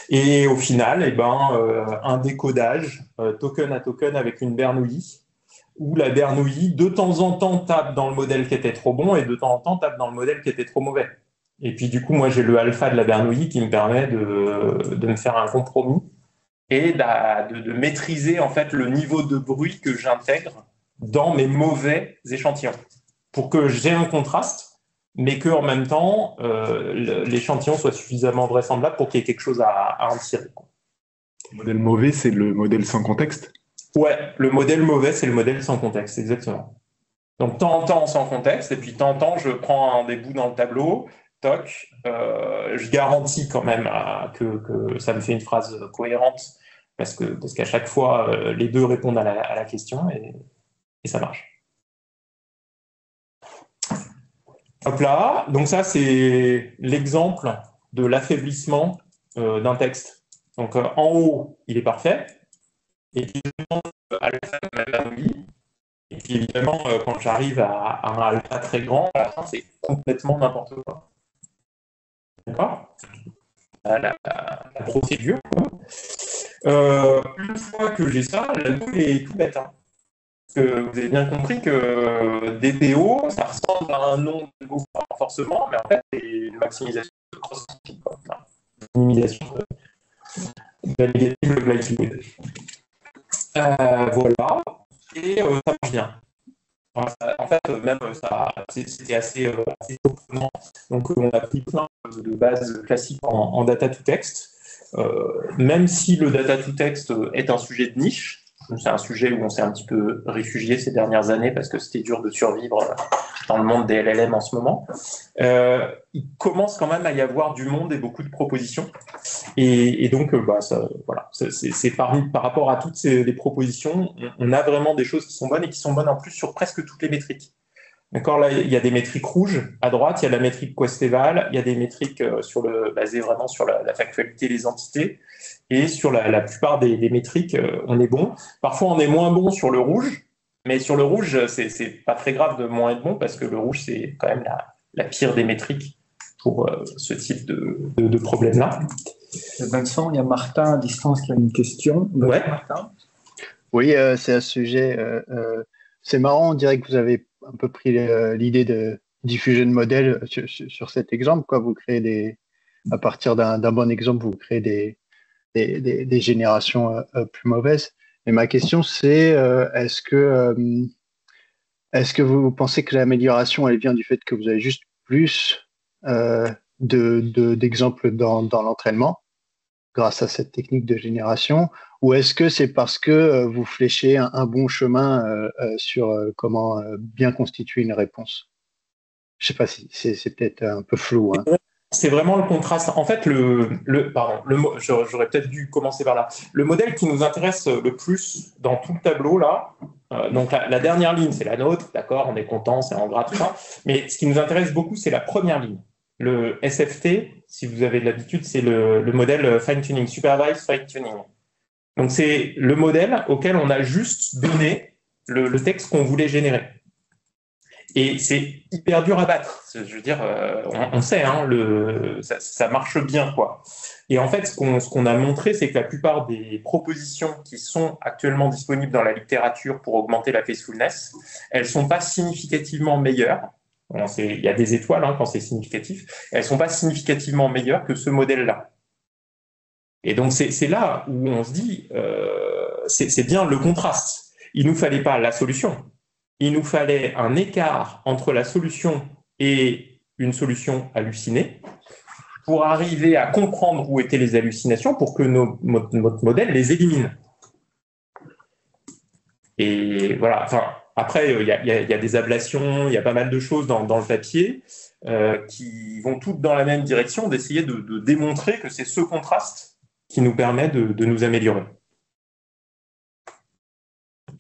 Et au final, un décodage token à token avec une Bernoulli, où la Bernoulli, de temps en temps, tape dans le modèle qui était trop bon et de temps en temps, tape dans le modèle qui était trop mauvais. Et puis, du coup, moi, j'ai le alpha de la Bernoulli qui me permet de me faire un compromis et de maîtriser, en fait, le niveau de bruit que j'intègre dans mes mauvais échantillons pour que j'ai un contraste, mais qu'en même temps, l'échantillon soit suffisamment vraisemblable pour qu'il y ait quelque chose à en tirer. Le modèle mauvais, c'est le modèle sans contexte? Ouais, le modèle mauvais, c'est le modèle sans contexte, exactement. Donc, temps en temps, sans contexte, et puis temps en temps, je prends des bouts dans le tableau, toc, je garantis quand même que ça me fait une phrase cohérente, parce qu'à chaque fois, les deux répondent à la question, et ça marche. Hop là, donc ça, c'est l'exemple de l'affaiblissement d'un texte. Donc, en haut, il est parfait, et puis, alpha de ma Bernoulli. Et puis évidemment, quand j'arrive à un alpha très grand, à la fin, c'est complètement n'importe quoi. D'accord ? La procédure. Une fois que j'ai ça, la douille est tout bête. Parce que vous avez bien compris que DPO, ça ressemble à un nom de mot, pas forcément, mais en fait, c'est une maximisation de cross-type, minimisation de la négative likelihood. Voilà. Et ça marche bien. En fait, même ça, c'était assez surprenant. Donc, on a pris plein de bases classiques en data to text. Même si le data to text est un sujet de niche, c'est un sujet où on s'est un petit peu réfugié ces dernières années parce que c'était dur de survivre dans le monde des LLM en ce moment. Il commence quand même à y avoir du monde et beaucoup de propositions. Et donc, voilà, c'est par rapport à toutes les propositions, on a vraiment des choses qui sont bonnes et qui sont bonnes en plus sur presque toutes les métriques. D'accord, là, il y a des métriques rouges à droite, il y a la métrique Quest-Eval, il y a des métriques basées vraiment sur la factualité des entités, et sur la plupart des métriques, on est bon. Parfois, on est moins bon sur le rouge, mais sur le rouge, c'est pas très grave de moins être bon, parce que le rouge, c'est quand même la pire des métriques pour ce type de problème-là. Vincent, il y a Martin à distance qui a une question. Ouais. Martin. Oui, c'est un sujet. C'est marrant, on dirait que vous avez un peu pris l'idée de diffusion de modèles sur cet exemple, quoi. Vous créez à partir d'un bon exemple, vous créez des générations plus mauvaises. Mais ma question, c'est est-ce que vous pensez que l'amélioration, elle vient du fait que vous avez juste plus d'exemples dans l'entraînement? grâce à cette technique de génération, ou est-ce que c'est parce que vous fléchez un bon chemin sur comment bien constituer une réponse? Je sais pas si c'est peut-être un peu flou, hein. C'est vraiment le contraste. En fait, j'aurais peut-être dû commencer par là. Le modèle qui nous intéresse le plus dans tout le tableau, là, donc la dernière ligne, c'est la nôtre, d'accord, on est content, c'est en gras, tout ça. Mais ce qui nous intéresse beaucoup, c'est la première ligne. Le SFT, si vous avez de l'habitude, c'est le modèle fine-tuning, supervised fine-tuning. Donc, c'est le modèle auquel on a juste donné le texte qu'on voulait générer. Et c'est hyper dur à battre. Je veux dire, on sait, hein, ça marche bien, quoi. Et en fait, ce qu'on a montré, c'est que la plupart des propositions qui sont actuellement disponibles dans la littérature pour augmenter la faithfulness, elles sont pas significativement meilleures. Bon, il y a des étoiles hein, quand c'est significatif. Elles sont pas significativement meilleures que ce modèle-là. Et donc, c'est là où on se dit, c'est bien le contraste. Il nous fallait pas la solution. Il nous fallait un écart entre la solution et une solution hallucinée pour arriver à comprendre où étaient les hallucinations pour que notre modèle les élimine. Et voilà, enfin, après, il y a des ablations, il y a pas mal de choses dans le papier qui vont toutes dans la même direction, d'essayer de démontrer que c'est ce contraste qui nous permet de nous améliorer.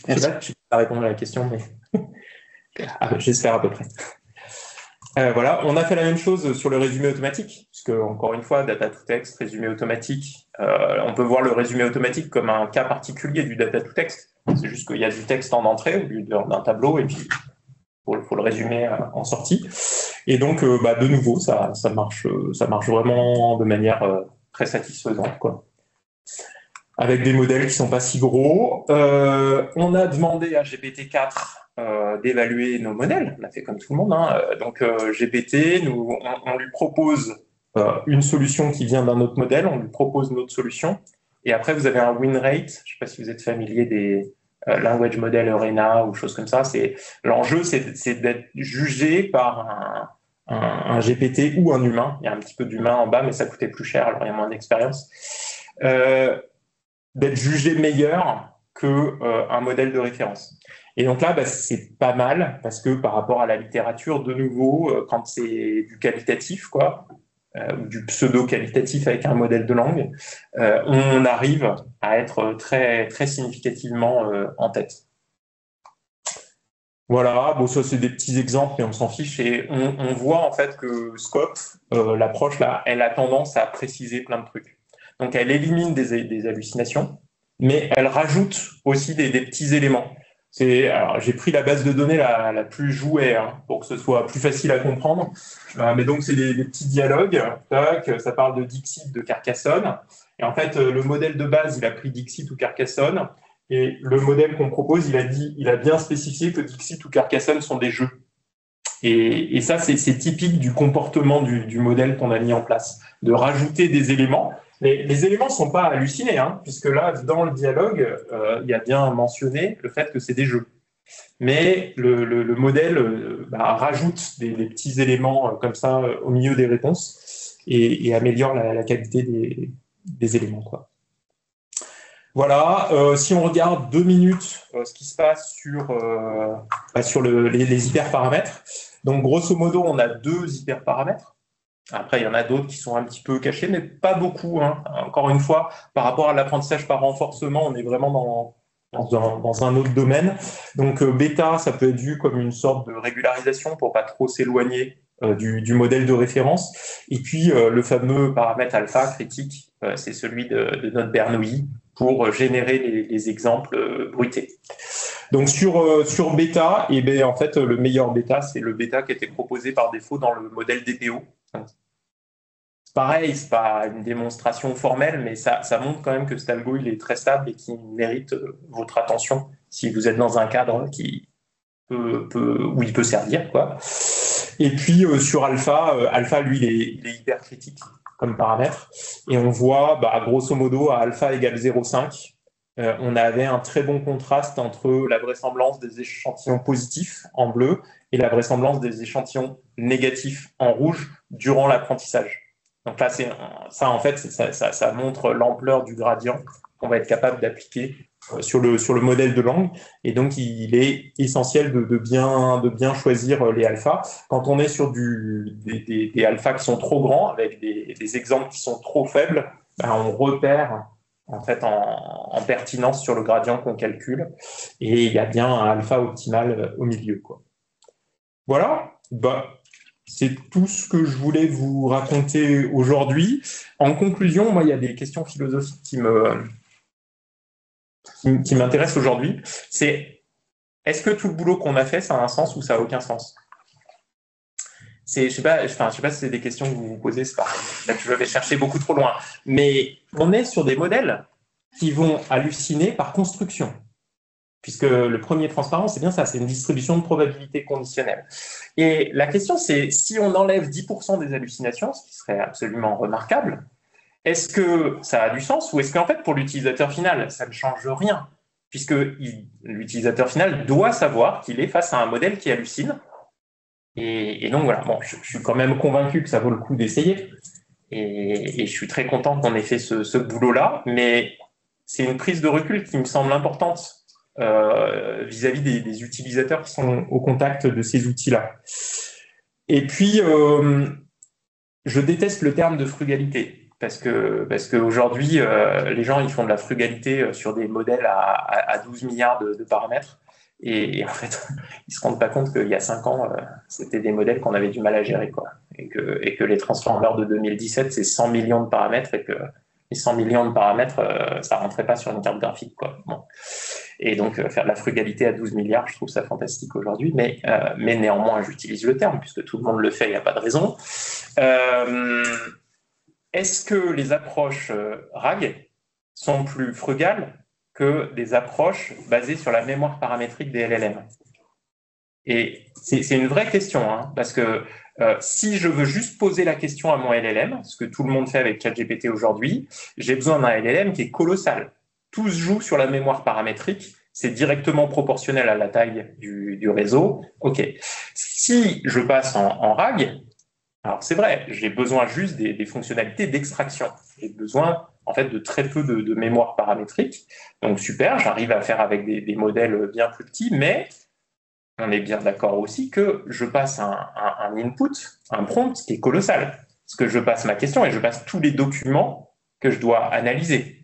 Je ne sais pas si je vais répondre à la question, mais j'espère à peu près. Voilà, on a fait la même chose sur le résumé automatique, puisque encore une fois, data to text, résumé automatique, on peut voir le résumé automatique comme un cas particulier du data to text. C'est juste qu'il y a du texte en entrée au lieu d'un tableau, et puis il faut le résumer en sortie. Et donc, de nouveau, ça marche vraiment de manière très satisfaisante, quoi. Avec des modèles qui ne sont pas si gros. On a demandé à GPT-4 d'évaluer nos modèles. On a fait comme tout le monde, hein. Donc, GPT, on lui propose une solution qui vient d'un autre modèle, on lui propose notre solution. Et après, vous avez un win rate. Je ne sais pas si vous êtes familier des language model arena ou choses comme ça. L'enjeu, c'est d'être jugé par un GPT ou un humain. Il y a un petit peu d'humain en bas, mais ça coûtait plus cher, alors il y a moins d'expérience. D'être jugé meilleur qu'un modèle de référence. Et donc là, c'est pas mal, parce que par rapport à la littérature, de nouveau, quand c'est du qualitatif, quoi, ou du pseudo-qualitatif avec un modèle de langue, on arrive à être très, très significativement en tête. Voilà, bon, ça c'est des petits exemples, mais on s'en fiche. Et on voit en fait que Scope, l'approche là, elle a tendance à préciser plein de trucs. Donc, elle élimine des hallucinations, mais elle rajoute aussi des petits éléments. Alors, j'ai pris la base de données la plus jouée hein, pour que ce soit plus facile à comprendre. Mais donc, c'est des petits dialogues. Tac, ça parle de Dixit, de Carcassonne. Et en fait, le modèle de base, il a pris Dixit ou Carcassonne. Et le modèle qu'on propose, il a bien spécifié que Dixit ou Carcassonne sont des jeux. Et ça, c'est typique du comportement du modèle qu'on a mis en place, de rajouter des éléments. Les éléments ne sont pas hallucinés, hein, puisque là, dans le dialogue, il y a bien mentionné le fait que c'est des jeux. Mais le modèle rajoute des petits éléments comme ça au milieu des réponses et améliore la qualité des éléments, quoi. Voilà, si on regarde 2 minutes ce qui se passe sur les hyperparamètres. Donc, grosso modo, on a 2 hyperparamètres. Après, il y en a d'autres qui sont un petit peu cachés, mais pas beaucoup, hein. Encore une fois, par rapport à l'apprentissage par renforcement, on est vraiment dans un autre domaine. Donc, bêta, ça peut être vu comme une sorte de régularisation pour pas trop s'éloigner du modèle de référence. Et puis, le fameux paramètre alpha critique, c'est celui de notre Bernoulli pour générer les exemples bruités. Donc, sur bêta, en fait, le meilleur bêta, c'est le bêta qui a été proposé par défaut dans le modèle DPO. C'est pareil, c'est pas une démonstration formelle, mais ça montre quand même que cet algo, il est très stable et qu'il mérite votre attention si vous êtes dans un cadre où il peut servir, quoi. Et puis, sur alpha, lui, il est hyper critique comme paramètre. Et on voit, grosso modo, à alpha égale 0,5, on avait un très bon contraste entre la vraisemblance des échantillons positifs en bleu et la vraisemblance des échantillons négatifs en rouge durant l'apprentissage. Donc là, ça, en fait, ça montre l'ampleur du gradient qu'on va être capable d'appliquer sur le modèle de langue. Et donc, il est essentiel de bien choisir les alphas. Quand on est sur des alphas qui sont trop grands, avec des exemples qui sont trop faibles, ben, on repère en fait en pertinence sur le gradient qu'on calcule. Et il y a bien un alpha optimal au milieu, quoi. Voilà. C'est tout ce que je voulais vous raconter aujourd'hui. En conclusion, moi, il y a des questions philosophiques qui m'intéressent aujourd'hui. C'est, est-ce que tout le boulot qu'on a fait, ça a un sens ou ça n'a aucun sens? Je sais pas si c'est des questions que vous vous posez, c'est pas, là, je vais chercher beaucoup trop loin. Mais on est sur des modèles qui vont halluciner par construction. Puisque le premier transparent, c'est bien ça, c'est une distribution de probabilité conditionnelle. Et la question, c'est si on enlève 10% des hallucinations, ce qui serait absolument remarquable, est-ce que ça a du sens ou est-ce qu'en fait, pour l'utilisateur final, ça ne change rien? Puisque l'utilisateur final doit savoir qu'il est face à un modèle qui hallucine. Et donc voilà, bon, je suis quand même convaincu que ça vaut le coup d'essayer. Et je suis très content qu'on ait fait ce boulot-là, mais c'est une prise de recul qui me semble importante vis-à-vis des utilisateurs qui sont au contact de ces outils-là. Et puis, je déteste le terme de frugalité, parce qu'aujourd'hui, les gens ils font de la frugalité sur des modèles à 12 milliards de paramètres, et en fait, ils se rendent pas compte qu'il y a 5 ans, c'était des modèles qu'on avait du mal à gérer, quoi. Et que les transformers de 2017, c'est 100 millions de paramètres, et que les 100 millions de paramètres, ça rentrait pas sur une carte graphique, quoi. Bon. Et donc, faire de la frugalité à 12 milliards, je trouve ça fantastique aujourd'hui, mais néanmoins, j'utilise le terme, puisque tout le monde le fait, il n'y a pas de raison. Est-ce que les approches RAG sont plus frugales que des approches basées sur la mémoire paramétrique des LLM? Et c'est une vraie question, hein, parce que si je veux juste poser la question à mon LLM, ce que tout le monde fait avec ChatGPT aujourd'hui, j'ai besoin d'un LLM qui est colossal. Tout se joue sur la mémoire paramétrique, c'est directement proportionnel à la taille du réseau. OK. Si je passe en RAG, alors c'est vrai, j'ai besoin juste des fonctionnalités d'extraction. J'ai besoin en fait de très peu de mémoire paramétrique. Donc super, j'arrive à faire avec des modèles bien plus petits, mais on est bien d'accord aussi que je passe un input, un prompt qui est colossal. Parce que je passe ma question et je passe tous les documents que je dois analyser.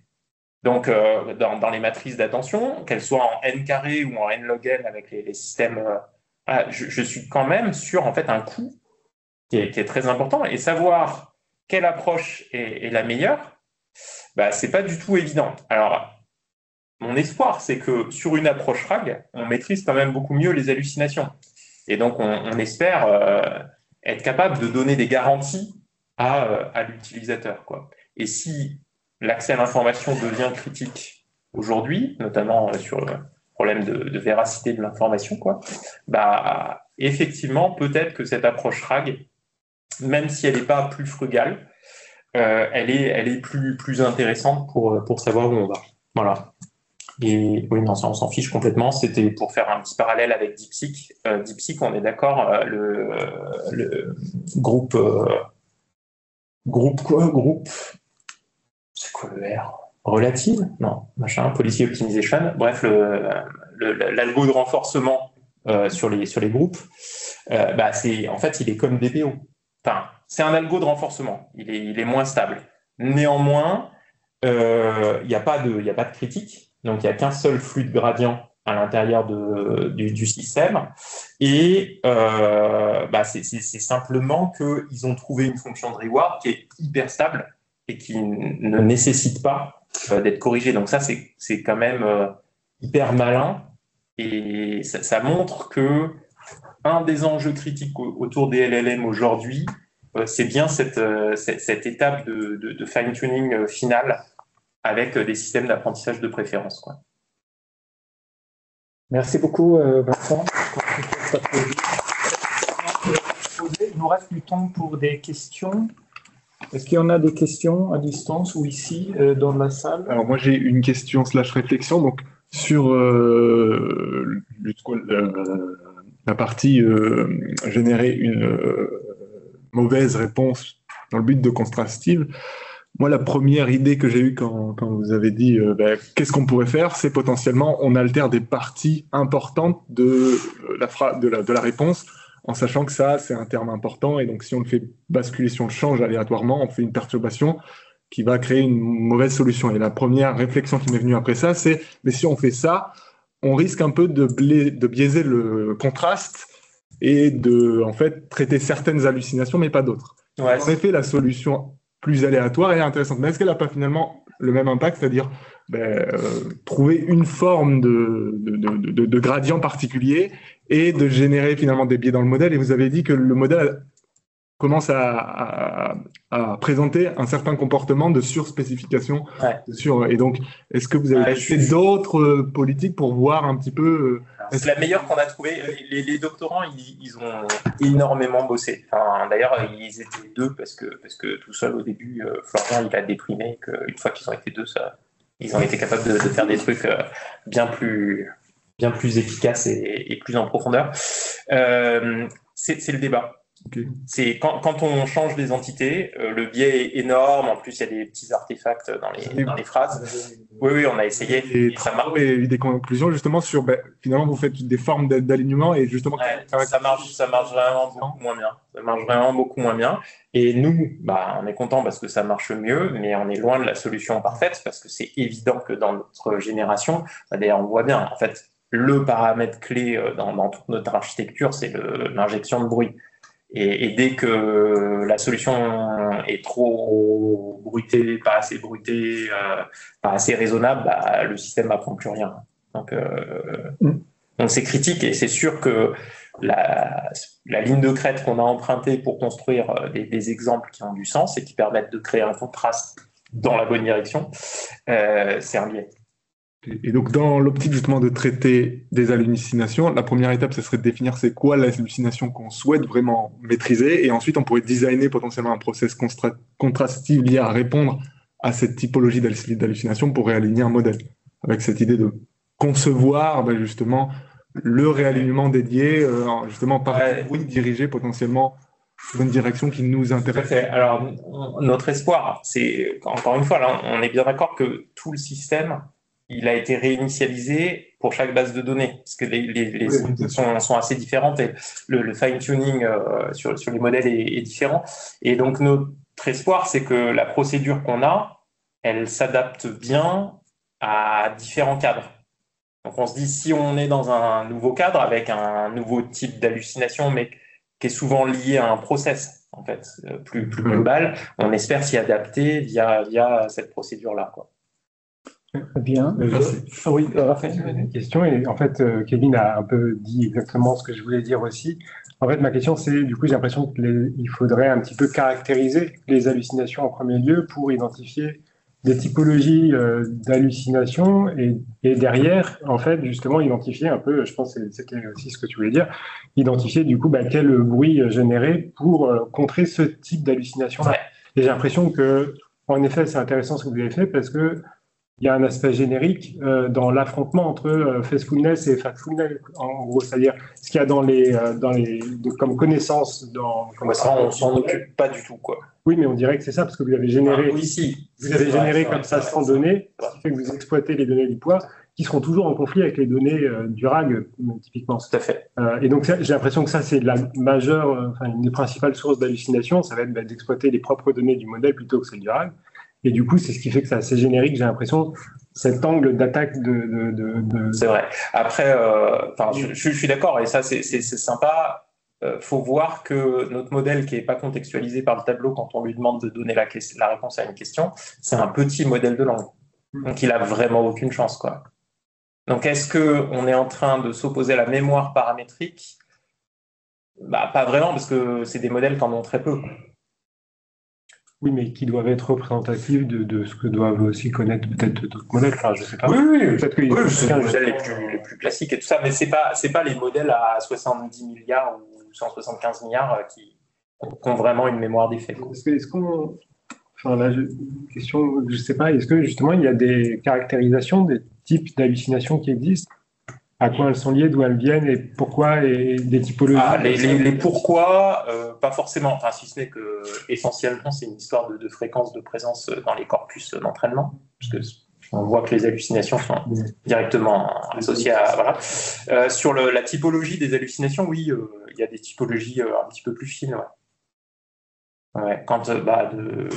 Donc, dans les matrices d'attention, qu'elles soient en n carré ou en n log n avec les systèmes, je suis quand même sur en fait un coût qui est très important. Et savoir quelle approche est la meilleure, c'est pas du tout évident. Alors, mon espoir, c'est que sur une approche RAG, on maîtrise quand même beaucoup mieux les hallucinations. Et donc, on espère être capable de donner des garanties à l'utilisateur, quoi. Et si l'accès à l'information devient critique aujourd'hui, notamment sur le problème de véracité de l'information, quoi, effectivement, peut-être que cette approche RAG, même si elle n'est pas plus frugale, elle est plus intéressante pour savoir où on va. Voilà. Et oui, non, ça, on s'en fiche complètement. C'était pour faire un petit parallèle avec DeepSeek. DeepSeek, on est d'accord, le groupe c'est quoi le R? Relative? Non, machin, Policy Optimization. Bref, l'algo de renforcement sur les groupes, en fait, il est comme DPO. Enfin, c'est un algo de renforcement. Il est moins stable. Néanmoins, il n'y a pas de critique. Donc, il n'y a qu'un seul flux de gradient à l'intérieur du système. Et c'est simplement qu'ils ont trouvé une fonction de reward qui est hyper stable et qui ne nécessite pas d'être corrigée. Donc ça, c'est quand même hyper malin. Et ça montre que un des enjeux critiques autour des LLM aujourd'hui, c'est bien cette étape de fine-tuning finale avec des systèmes d'apprentissage de préférence, quoi. Merci beaucoup, Vincent. Il nous reste du temps pour des questions. Est-ce qu'il y en a des questions à distance ou ici, dans la salle? Alors moi j'ai une question / réflexion donc sur la partie générer une mauvaise réponse dans le but de contrastive. Moi, la première idée que j'ai eue quand vous avez dit qu'est-ce qu'on pourrait faire, c'est potentiellement on altère des parties importantes de la réponse, en sachant que ça, c'est un terme important, et donc si on le fait basculer, si on le change aléatoirement, on fait une perturbation qui va créer une mauvaise solution. Et la première réflexion qui m'est venue après ça, c'est mais si on fait ça, on risque un peu de biaiser le contraste et de en fait traiter certaines hallucinations, mais pas d'autres. Ouais, en effet, la solution plus aléatoire et intéressante. Mais est-ce qu'elle n'a pas finalement le même impact, c'est-à-dire trouver une forme de gradient particulier et de générer finalement des biais dans le modèle? Et vous avez dit que le modèle commence à présenter un certain comportement de surspécification. Ouais. Et donc, est-ce que vous avez fait d'autres politiques pour voir un petit peu... C'est la meilleure qu'on a trouvée. Les doctorants, ils ont énormément bossé. Enfin, d'ailleurs, ils étaient deux parce que tout seul au début, Florian, il a déprimé qu'une fois qu'ils ont été deux, ils ont été capables de faire des trucs bien plus efficaces et plus en profondeur. C'est le débat. Okay. C'est quand on change des entités, le biais est énorme. En plus, il y a des petits artefacts dans les phrases. Oui, on a essayé. Et ça marche. Et des conclusions justement sur finalement vous faites des formes d'alignement et justement ça marche vraiment beaucoup moins bien. Ça marche vraiment beaucoup moins bien. Et nous, on est content parce que ça marche mieux, mais on est loin de la solution parfaite parce que c'est évident que dans notre génération, d'ailleurs on voit bien. En fait, le paramètre clé dans toute notre architecture, c'est l'injection de bruit. Et dès que la solution est trop bruitée, pas assez bruitée, pas assez raisonnable, le système n'apprend plus rien. Donc c'est critique et c'est sûr que la ligne de crête qu'on a empruntée pour construire des exemples qui ont du sens et qui permettent de créer un contraste dans la bonne direction, c'est un biais. Et donc, dans l'optique justement de traiter des hallucinations, la première étape, ce serait de définir c'est quoi l'hallucination qu'on souhaite vraiment maîtriser. Et ensuite, on pourrait designer potentiellement un process contrastif lié à répondre à cette typologie d'hallucination pour réaligner un modèle. Avec cette idée de concevoir justement le réalignement dédié, justement par bruit dirigé potentiellement sur une direction qui nous intéresse. Alors, notre espoir, c'est, encore une fois, là, on est bien d'accord que tout le système, il a été réinitialisé pour chaque base de données, parce que les sont assez différentes et le fine-tuning sur les modèles est différent. Et donc, notre espoir, c'est que la procédure qu'on a, elle s'adapte bien à différents cadres. Donc, on se dit, si on est dans un nouveau cadre avec un nouveau type d'hallucination, mais qui est souvent lié à un process, en fait, plus global, on espère s'y adapter via cette procédure-là, quoi. Bien. Oui, Raphaël, une question. Et en fait, Kevin a un peu dit exactement ce que je voulais dire aussi. En fait, ma question, c'est, du coup, j'ai l'impression qu'il faudrait un petit peu caractériser les hallucinations en premier lieu pour identifier des typologies d'hallucinations et derrière, en fait, justement, identifier un peu, je pense que c'était aussi ce que tu voulais dire, identifier du coup quel bruit générer pour contrer ce type d'hallucination-là. Ouais. Et j'ai l'impression que, en effet, c'est intéressant ce que vous avez fait parce que il y a un aspect générique dans l'affrontement entre faithfulness et factfulness, en gros, c'est-à-dire ce qu'il y a comme connaissance dans. Ça, on s'en occupe pas du tout, quoi. Oui, mais on dirait que c'est ça parce que vous avez généré. Oui, si. Vous avez généré comme ça 100 données, ce qui fait que vous exploitez les données du poids, qui seront toujours en conflit avec les données du RAG, typiquement. Tout à fait. Et donc, j'ai l'impression que ça, c'est la majeure, une des principales sources d'hallucination, ça va être d'exploiter les propres données du modèle plutôt que celles du RAG. Et du coup, c'est ce qui fait que c'est assez générique, j'ai l'impression, cet angle d'attaque de... C'est vrai. Après, je suis d'accord, et ça, c'est sympa. Faut voir que notre modèle, qui n'est pas contextualisé par le tableau quand on lui demande de donner la réponse à une question, c'est un petit modèle de langue. Donc, il n'a vraiment aucune chance, quoi. Donc, est-ce qu'on est en train de s'opposer à la mémoire paramétrique? Pas vraiment, parce que c'est des modèles qui en ont très peu. Oui, mais qui doivent être représentatifs de ce que doivent aussi connaître peut-être d'autres modèles. Enfin, je sais pas. Oui. Peut-être qu'il y a c'est les modèles les plus classiques et tout ça, mais c'est pas les modèles à 70 milliards ou 175 milliards qui ont vraiment une mémoire d'effet. Est-ce qu'on... Enfin, là, question, je sais pas, est-ce que justement il y a des caractérisations des types d'hallucinations qui existent à quoi elles sont liées, d'où elles viennent et pourquoi, et des typologies. Les pourquoi, pas forcément, enfin, si ce n'est que essentiellement c'est une histoire de fréquence de présence dans les corpus d'entraînement, parce que on voit que les hallucinations sont directement associées à voilà. Sur la typologie des hallucinations, oui, il y a des typologies un petit peu plus fines, ouais. Ouais, quand de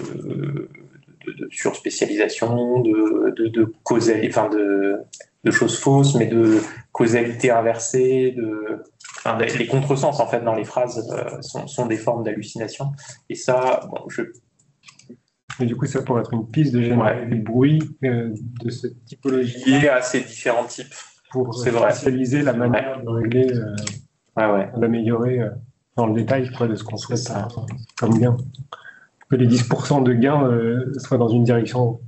surspécialisation, de causalité, enfin de choses fausses, mais de causalité inversée, les contresens en fait dans les phrases sont des formes d'hallucination. Et ça, bon, Et du coup, ça pourrait être une piste de générer du bruit de cette typologie. Lié à ces différents types. Pour spécialiser la manière de régler, d'améliorer dans le détail de ce qu'on souhaite comme gain. Que les 10% de gains soient dans une direction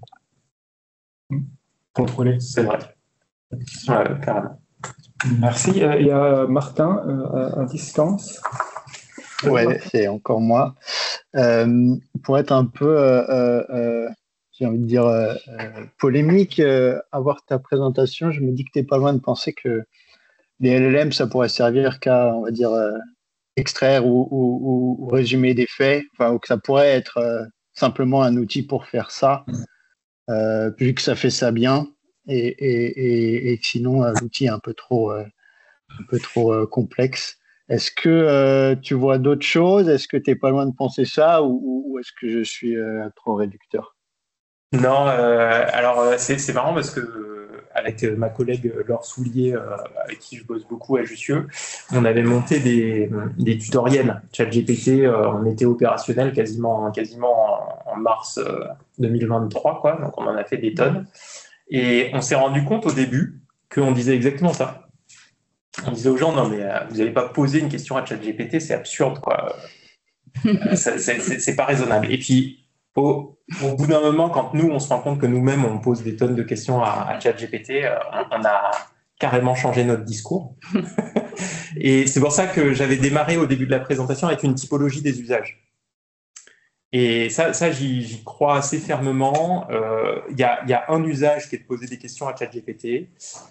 contrôlée. C'est vrai. Carrément. Merci. Il y a Martin à distance. Ouais, c'est encore moi. Pour être un peu, j'ai envie de dire, polémique, à voir ta présentation, je me dis que tu n'es pas loin de penser que les LLM, ça pourrait servir qu'à, on va dire, extraire ou résumer des faits, enfin, ou que ça pourrait être simplement un outil pour faire ça, vu que ça fait ça bien, et que sinon l'outil est un peu trop complexe. Est-ce que tu vois d'autres choses? Est-ce que tu n'es pas loin de penser ça, ou est-ce que je suis trop réducteur? Non, alors c'est marrant parce que avec ma collègue Laure Soulier, avec qui je bosse beaucoup à Jussieu, on avait monté des tutoriels ChatGPT. On était opérationnel quasiment en mars 2023, quoi. Donc on en a fait des tonnes. Et on s'est rendu compte au début qu'on disait exactement ça. On disait aux gens, non mais vous n'allez pas poser une question à ChatGPT, c'est absurde, quoi. C'est pas raisonnable. Et puis au bout d'un moment, quand nous on se rend compte que nous-mêmes on pose des tonnes de questions à ChatGPT, on a carrément changé notre discours. Et c'est pour ça que j'avais démarré au début de la présentation avec une typologie des usages. Et ça j'y crois assez fermement. Il y a un usage qui est de poser des questions à ChatGPT.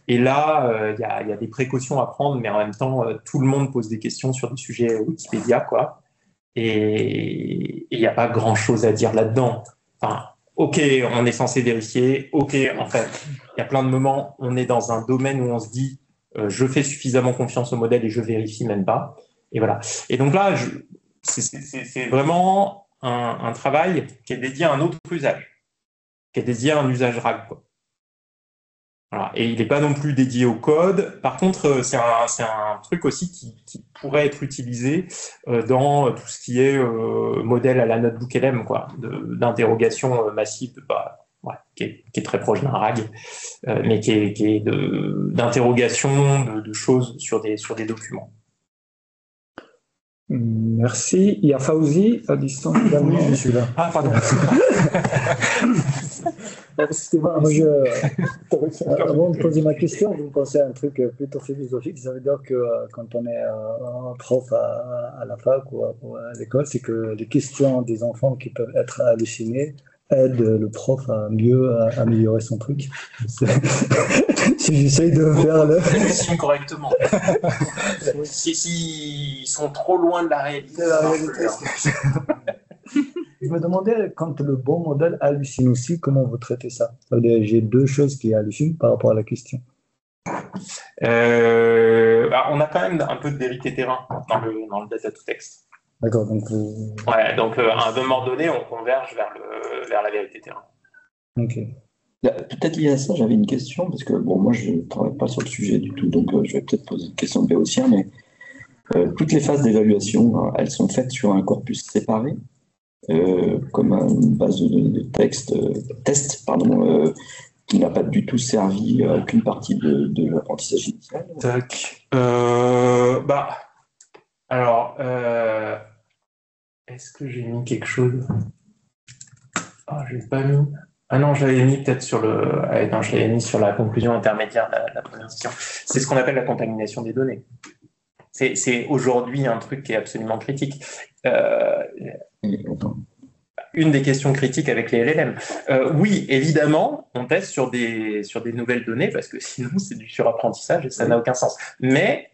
Et là, il y a des précautions à prendre, mais en même temps, tout le monde pose des questions sur des sujets Wikipédia, quoi. Et il n'y a pas grand-chose à dire là-dedans. Enfin, ok, on est censé vérifier. Ok, en fait, il y a plein de moments, on est dans un domaine où on se dit je fais suffisamment confiance au modèle et je vérifie même pas. Et voilà. Et donc là, c'est vraiment un travail qui est dédié à un autre usage, qui est dédié à un usage RAG, quoi. Voilà. Et il n'est pas non plus dédié au code. Par contre, c'est un truc aussi qui pourrait être utilisé dans tout ce qui est modèle à la notebook LM, quoi, d'interrogation massive, qui est très proche d'un RAG, mais qui est d'interrogation de choses sur des documents. Merci. Il y a Fauzi à distance également. Oui, je suis là. Ah, pardon. Avant de poser ma question, vous me pensez à un truc plutôt philosophique. Ça veut dire que quand on est prof à la fac ou à l'école, c'est que les questions des enfants qui peuvent être hallucinées aident le prof à mieux améliorer son truc. Si j'essaye de faire le... Ils correctement. S'ils sont trop loin de la réalité. Je me demandais, quand le bon modèle hallucine aussi, comment vous traitez ça? J'ai deux choses qui hallucinent par rapport à la question. On a quand même un peu de vérité terrain dans le data to text. D'accord, donc ouais, donc à un moment donné, on converge vers la vérité terrain. Ok. Peut-être lié à ça, j'avais une question, parce que bon, moi je ne travaille pas sur le sujet du tout, donc je vais peut-être poser une question de Béotien, mais toutes les phases d'évaluation, elles sont faites sur un corpus séparé, comme une base de test, qui n'a pas du tout servi à aucune partie de l'apprentissage initial. Tac. Alors, est-ce que j'ai mis quelque chose? Je l'ai pas mis. Ah non, je l'avais mis peut-être sur je l'avais mis sur la conclusion intermédiaire de la première question. C'est ce qu'on appelle la contamination des données. C'est aujourd'hui un truc qui est absolument critique. une des questions critiques avec les LLM. Oui, évidemment, on teste sur des nouvelles données parce que sinon c'est du surapprentissage et ça n'a aucun sens. Mais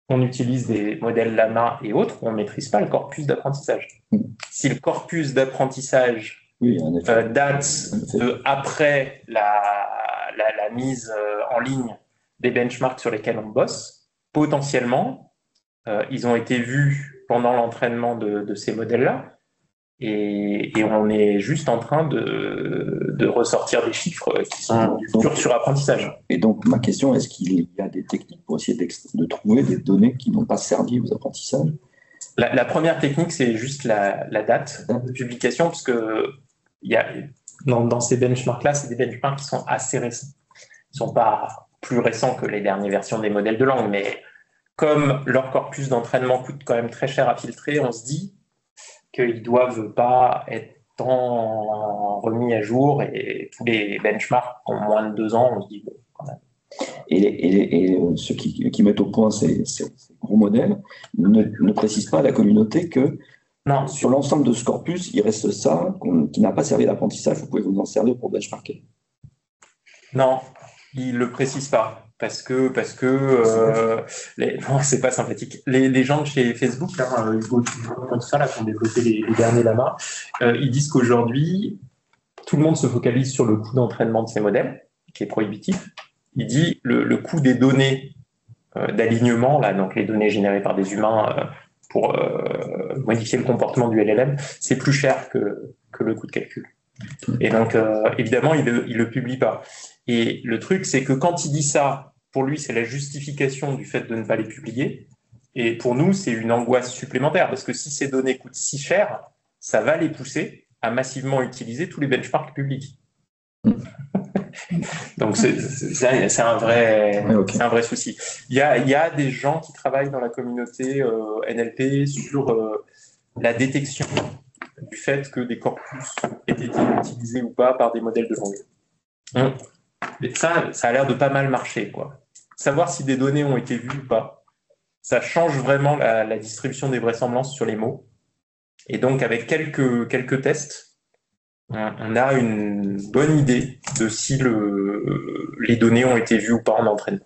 on utilise des modèles Llama et autres, on ne maîtrise pas le corpus d'apprentissage. Si le corpus d'apprentissage date de après la mise en ligne des benchmarks sur lesquels on bosse, potentiellement, ils ont été vus pendant l'entraînement de ces modèles-là, et on est juste en train de ressortir des chiffres qui sont du pur surapprentissage. Et donc, ma question, est-ce qu'il y a des techniques pour essayer de trouver des données qui n'ont pas servi aux apprentissages? La première technique, c'est juste la date de publication, parce que dans ces benchmarks-là, c'est des benchmarks qui sont assez récents. Ils ne sont pas plus récents que les dernières versions des modèles de langue, mais comme leur corpus d'entraînement coûte quand même très cher à filtrer, on se dit qu'ils ne doivent pas être remis à jour, et tous les benchmarks ont moins de 2 ans, on se dit bon, quand même. Et ceux qui mettent au point ces gros modèles ne précisent pas à la communauté que non, sur l'ensemble de ce corpus, il reste ça qui n'a pas servi d'apprentissage, vous pouvez vous en servir pour benchmarker. Non, ils ne le précisent pas. Parce que non, c'est pas sympathique. Les gens de chez Facebook, Hugo, tout ça, là, qui ont développé les derniers Llama, ils disent qu'aujourd'hui, tout le monde se focalise sur le coût d'entraînement de ces modèles, qui est prohibitif. Il dit le coût des données d'alignement, là, donc les données générées par des humains pour modifier le comportement du LLM, c'est plus cher que le coût de calcul. Et donc, évidemment, il le publie pas. Et le truc, c'est que quand il dit ça, pour lui, c'est la justification du fait de ne pas les publier. Et pour nous, c'est une angoisse supplémentaire, parce que si ces données coûtent si cher, ça va les pousser à massivement utiliser tous les benchmarks publics. Donc, c'est un vrai souci. Il y a des gens qui travaillent dans la communauté NLP sur la détection du fait que des corpus aient été utilisés ou pas par des modèles de langue. Et ça a l'air de pas mal marcher, quoi. Savoir si des données ont été vues ou pas, ça change vraiment la distribution des vraisemblances sur les mots. Et donc, avec quelques tests, on a une bonne idée de si les données ont été vues ou pas en entraînement.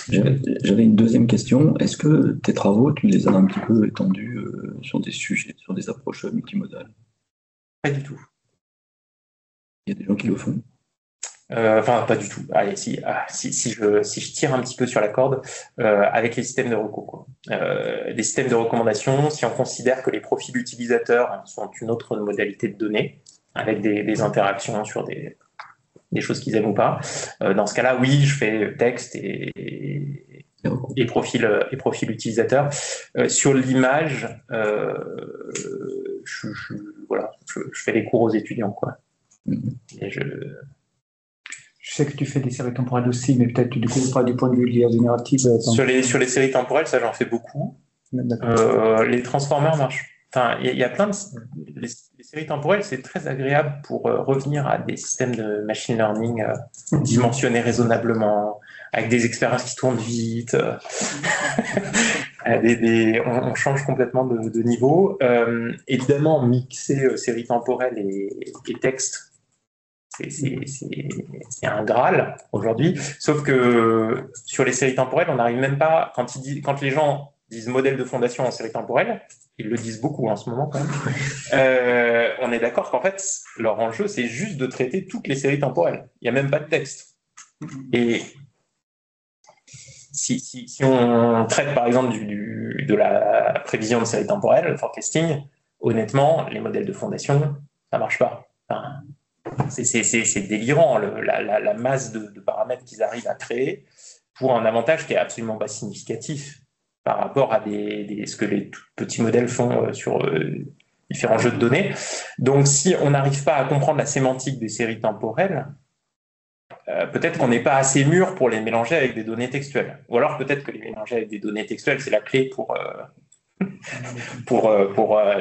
J'avais une deuxième question. Est-ce que tes travaux, tu les as un petit peu étendus sur des sujets, sur des approches multimodales? Pas du tout. Il y a des gens qui le font? Enfin, pas du tout. Allez, si je tire un petit peu sur la corde, avec les systèmes de recours, quoi. Des systèmes de recommandation, si on considère que les profils utilisateurs sont une autre modalité de données, avec des interactions sur des choses qu'ils aiment ou pas, dans ce cas-là, oui, je fais texte et profil utilisateur. Sur l'image, je fais les cours aux étudiants, quoi. Et Je sais que tu fais des séries temporelles aussi, mais peut-être du coup pas du point de vue de l'IA générative. Sur les séries temporelles, ça j'en fais beaucoup. Les transformers marchent. Enfin, il y a plein de les séries temporelles, c'est très agréable pour revenir à des systèmes de machine learning dimensionnés raisonnablement, avec des expériences qui tournent vite. On change complètement de niveau. Évidemment, mixer séries temporelles et texte, c'est un Graal aujourd'hui, sauf que sur les séries temporelles, on n'arrive même pas, quand les gens disent modèle de fondation en série temporelle, ils le disent beaucoup en ce moment quand même, on est d'accord qu'en fait, leur enjeu, c'est juste de traiter toutes les séries temporelles. Il n'y a même pas de texte. Et si on traite par exemple de la prévision de séries temporelles, le forecasting, honnêtement, les modèles de fondation, ça ne marche pas. Enfin, c'est délirant, la masse de paramètres qu'ils arrivent à créer pour un avantage qui est absolument pas significatif par rapport à ce que les tout petits modèles font sur différents jeux de données. Donc, si on n'arrive pas à comprendre la sémantique des séries temporelles, peut-être qu'on n'est pas assez mûr pour les mélanger avec des données textuelles. Ou alors peut-être que les mélanger avec des données textuelles, c'est la clé pour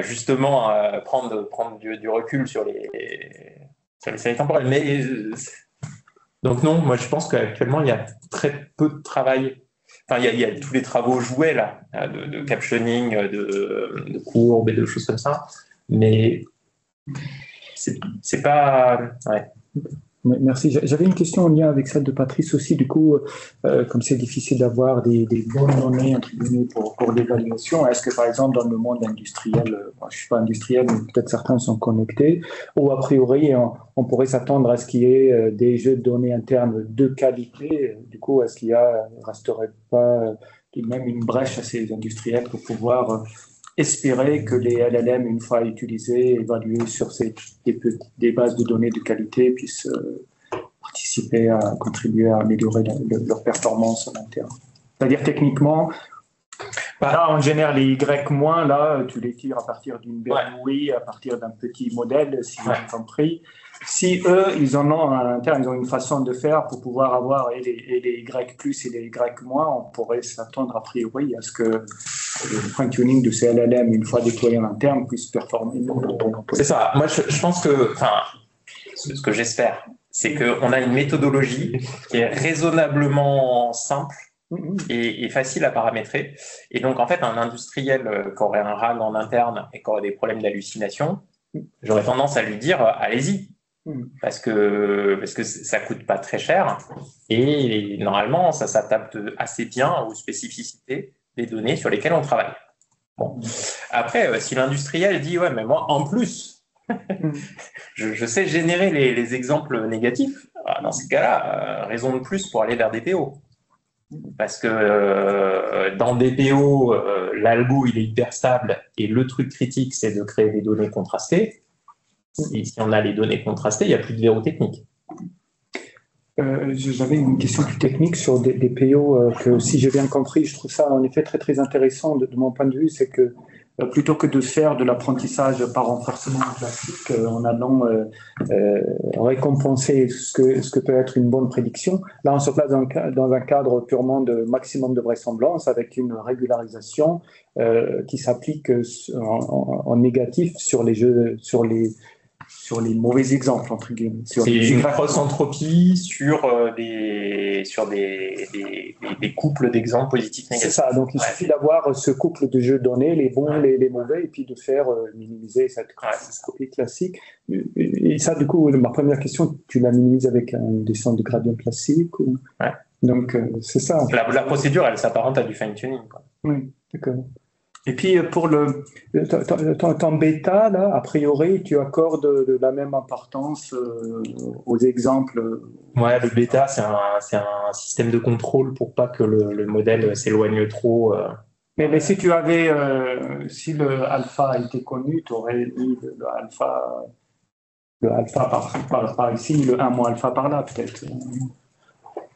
justement prendre du recul sur les séries temporelles. Mais donc non, moi je pense qu'actuellement il y a très peu de travail. Enfin, il y a tous les travaux jouets là, de captionning, de courbes et de choses comme ça. Mais C'est pas... Ouais. Merci. J'avais une question en lien avec celle de Patrice aussi. Du coup, comme c'est difficile d'avoir des bonnes données entre guillemets pour l'évaluation, est-ce que par exemple dans le monde industriel, je ne suis pas industriel, mais peut-être certains sont connectés, ou a priori on pourrait s'attendre à ce qu'il y ait des jeux de données internes de qualité. Du coup, est-ce qu'il ne resterait pas même une brèche à ces industriels pour pouvoir espérer que les LLM, une fois utilisés, évalués sur des bases de données de qualité, puissent participer à contribuer à améliorer leur performance en interne. C'est-à-dire techniquement, là on génère les Y-, là tu les tires à partir d'une bernoulli, à partir d'un petit modèle, si j'ai compris. Si eux, ils en ont en interne, ils ont une façon de faire pour pouvoir avoir et les Y+ et les Y-, on pourrait s'attendre a priori à ce que le fine-tuning de ces LLM, une fois déployé en interne, puisse performer. C'est ça. Moi, je pense que, ce que j'espère, c'est qu'on a une méthodologie qui est raisonnablement simple et facile à paramétrer. Et donc, en fait, un industriel qui aurait un RAG en interne et qui aurait des problèmes d'hallucination, j'aurais tendance à lui dire allez-y. Parce que ça coûte pas très cher et normalement ça s'adapte assez bien aux spécificités des données sur lesquelles on travaille. Bon. Après, si l'industriel dit ouais mais moi en plus je sais générer les exemples négatifs, dans ce cas-là, raison de plus pour aller vers des PO. Parce que dans des PO, l'algo il est hyper stable et le truc critique c'est de créer des données contrastées. Et si on a les données contrastées, il n'y a plus de verrou technique. J'avais une question plus technique sur des PO que, si j'ai bien compris, je trouve ça en effet très très intéressant de mon point de vue, c'est que plutôt que de faire de l'apprentissage par renforcement classique en allant récompenser ce que peut être une bonne prédiction, là on se place dans un cadre purement de maximum de vraisemblance avec une régularisation qui s'applique en négatif sur les jeux, sur les mauvais exemples, entre guillemets. C'est une grosse entropie sur des couples d'exemples positifs négatifs. C'est ça, donc il suffit d'avoir ce couple de jeux donnés, les bons, les mauvais, et puis de faire minimiser cette copie classique. Et ça, du coup, ma première question, tu la minimises avec une descente de gradient classique ou... Donc, c'est ça. La procédure, elle s'apparente à du fine-tuning. Oui, d'accord. Et puis, pour ton bêta, là, a priori, tu accordes de la même importance aux exemples. Ouais, le bêta, c'est un système de contrôle pour pas que le modèle s'éloigne trop. Mais si tu avais, si le alpha était connu, tu aurais eu le alpha par ici, le 1 - alpha par là, peut-être.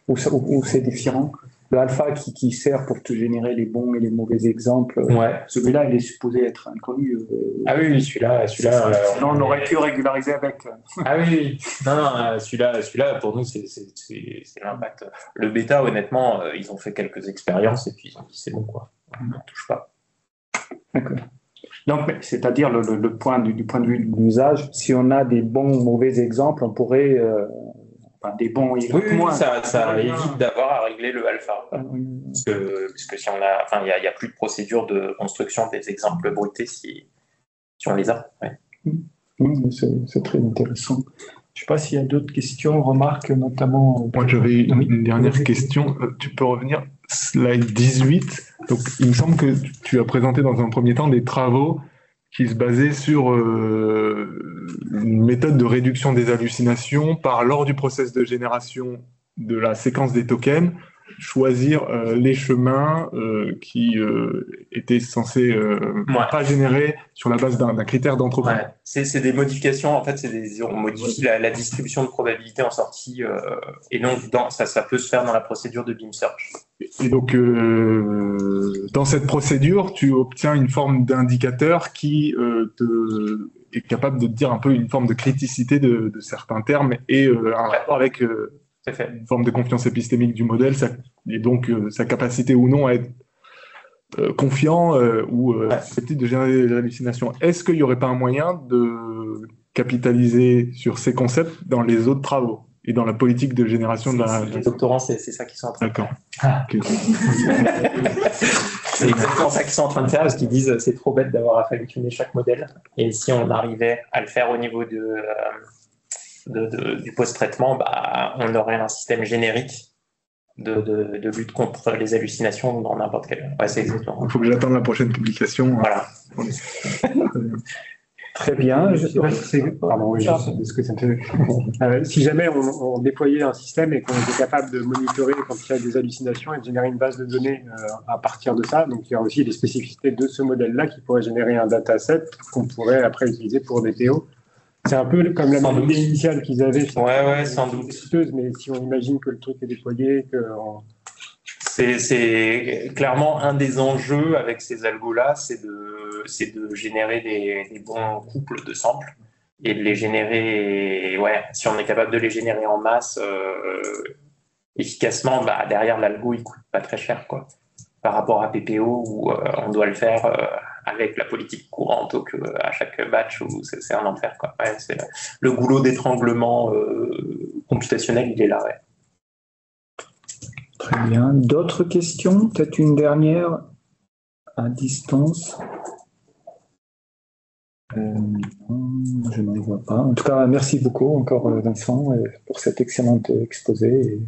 Ou c'est différent. Le alpha qui sert pour te générer les bons et les mauvais exemples, celui-là, il est supposé être inconnu. Ah oui, celui-là. Non, on aurait pu régulariser avec. Ah oui, non, celui-là, pour nous, c'est l'impact. Le bêta, honnêtement, ils ont fait quelques expériences et puis ils ont dit c'est bon, quoi. On ne touche pas. D'accord. Donc, c'est-à-dire du point de vue de l'usage, si on a des bons ou mauvais exemples, on pourrait. Des bons et moins. Ça évite d'avoir à régler le alpha. Parce que si on a, il n'y a plus de procédure de construction des exemples brutés si on les a. C'est très intéressant. Je ne sais pas s'il y a d'autres questions, remarques, notamment. Moi, j'avais une dernière question. Tu peux revenir, slide 18. Donc, il me semble que tu as présenté dans un premier temps des travaux qui se basait sur une méthode de réduction des hallucinations par, lors du process de génération de la séquence des tokens, choisir les chemins qui étaient censés pas générer sur la base d'un critère d'entropie. Ouais. C'est des modifications, en fait, on modifie la distribution de probabilité en sortie, et donc ça peut se faire dans la procédure de beam search. Et donc, dans cette procédure, tu obtiens une forme d'indicateur qui est capable de te dire un peu une forme de criticité de certains termes et un rapport avec une forme de confiance épistémique du modèle, et donc sa capacité ou non à être confiant ou susceptible de générer des hallucinations. Est-ce qu'il n'y aurait pas un moyen de capitaliser sur ces concepts dans les autres travaux et dans la politique de génération de la... Les doctorants, c'est ça qu'ils sont en train de faire. D'accord. C'est exactement ça qu'ils sont en train de faire, parce qu'ils disent c'est trop bête d'avoir à fallu tuner chaque modèle. Et si on arrivait à le faire au niveau du post-traitement, bah, on aurait un système générique de lutte contre les hallucinations dans n'importe quel. Ouais, c'est exactement. Il faut que j'attende la prochaine publication. Voilà. Très bien. Pardon, oui, je sais ce que ça me fait. Si jamais on déployait un système et qu'on était capable de monitorer quand il y a des hallucinations et de générer une base de données à partir de ça, donc il y a aussi les spécificités de ce modèle-là qui pourrait générer un dataset qu'on pourrait après utiliser pour des PO. C'est un peu comme la même idée initiale qu'ils avaient. Ouais, sans doute. Mais si on imagine que le truc est déployé, que... C'est clairement un des enjeux avec ces algos-là, c'est de générer des bons couples de samples et de les générer, si on est capable de les générer en masse efficacement, bah, derrière l'algo, il coûte pas très cher, quoi. Par rapport à PPO où on doit le faire avec la politique courante ou à chaque batch où c'est un enfer, quoi. Ouais, le goulot d'étranglement computationnel, il est là, ouais. Très bien. D'autres questions? Peut-être une dernière à distance? Je ne les vois pas. En tout cas, merci beaucoup encore Vincent pour cet excellent exposé.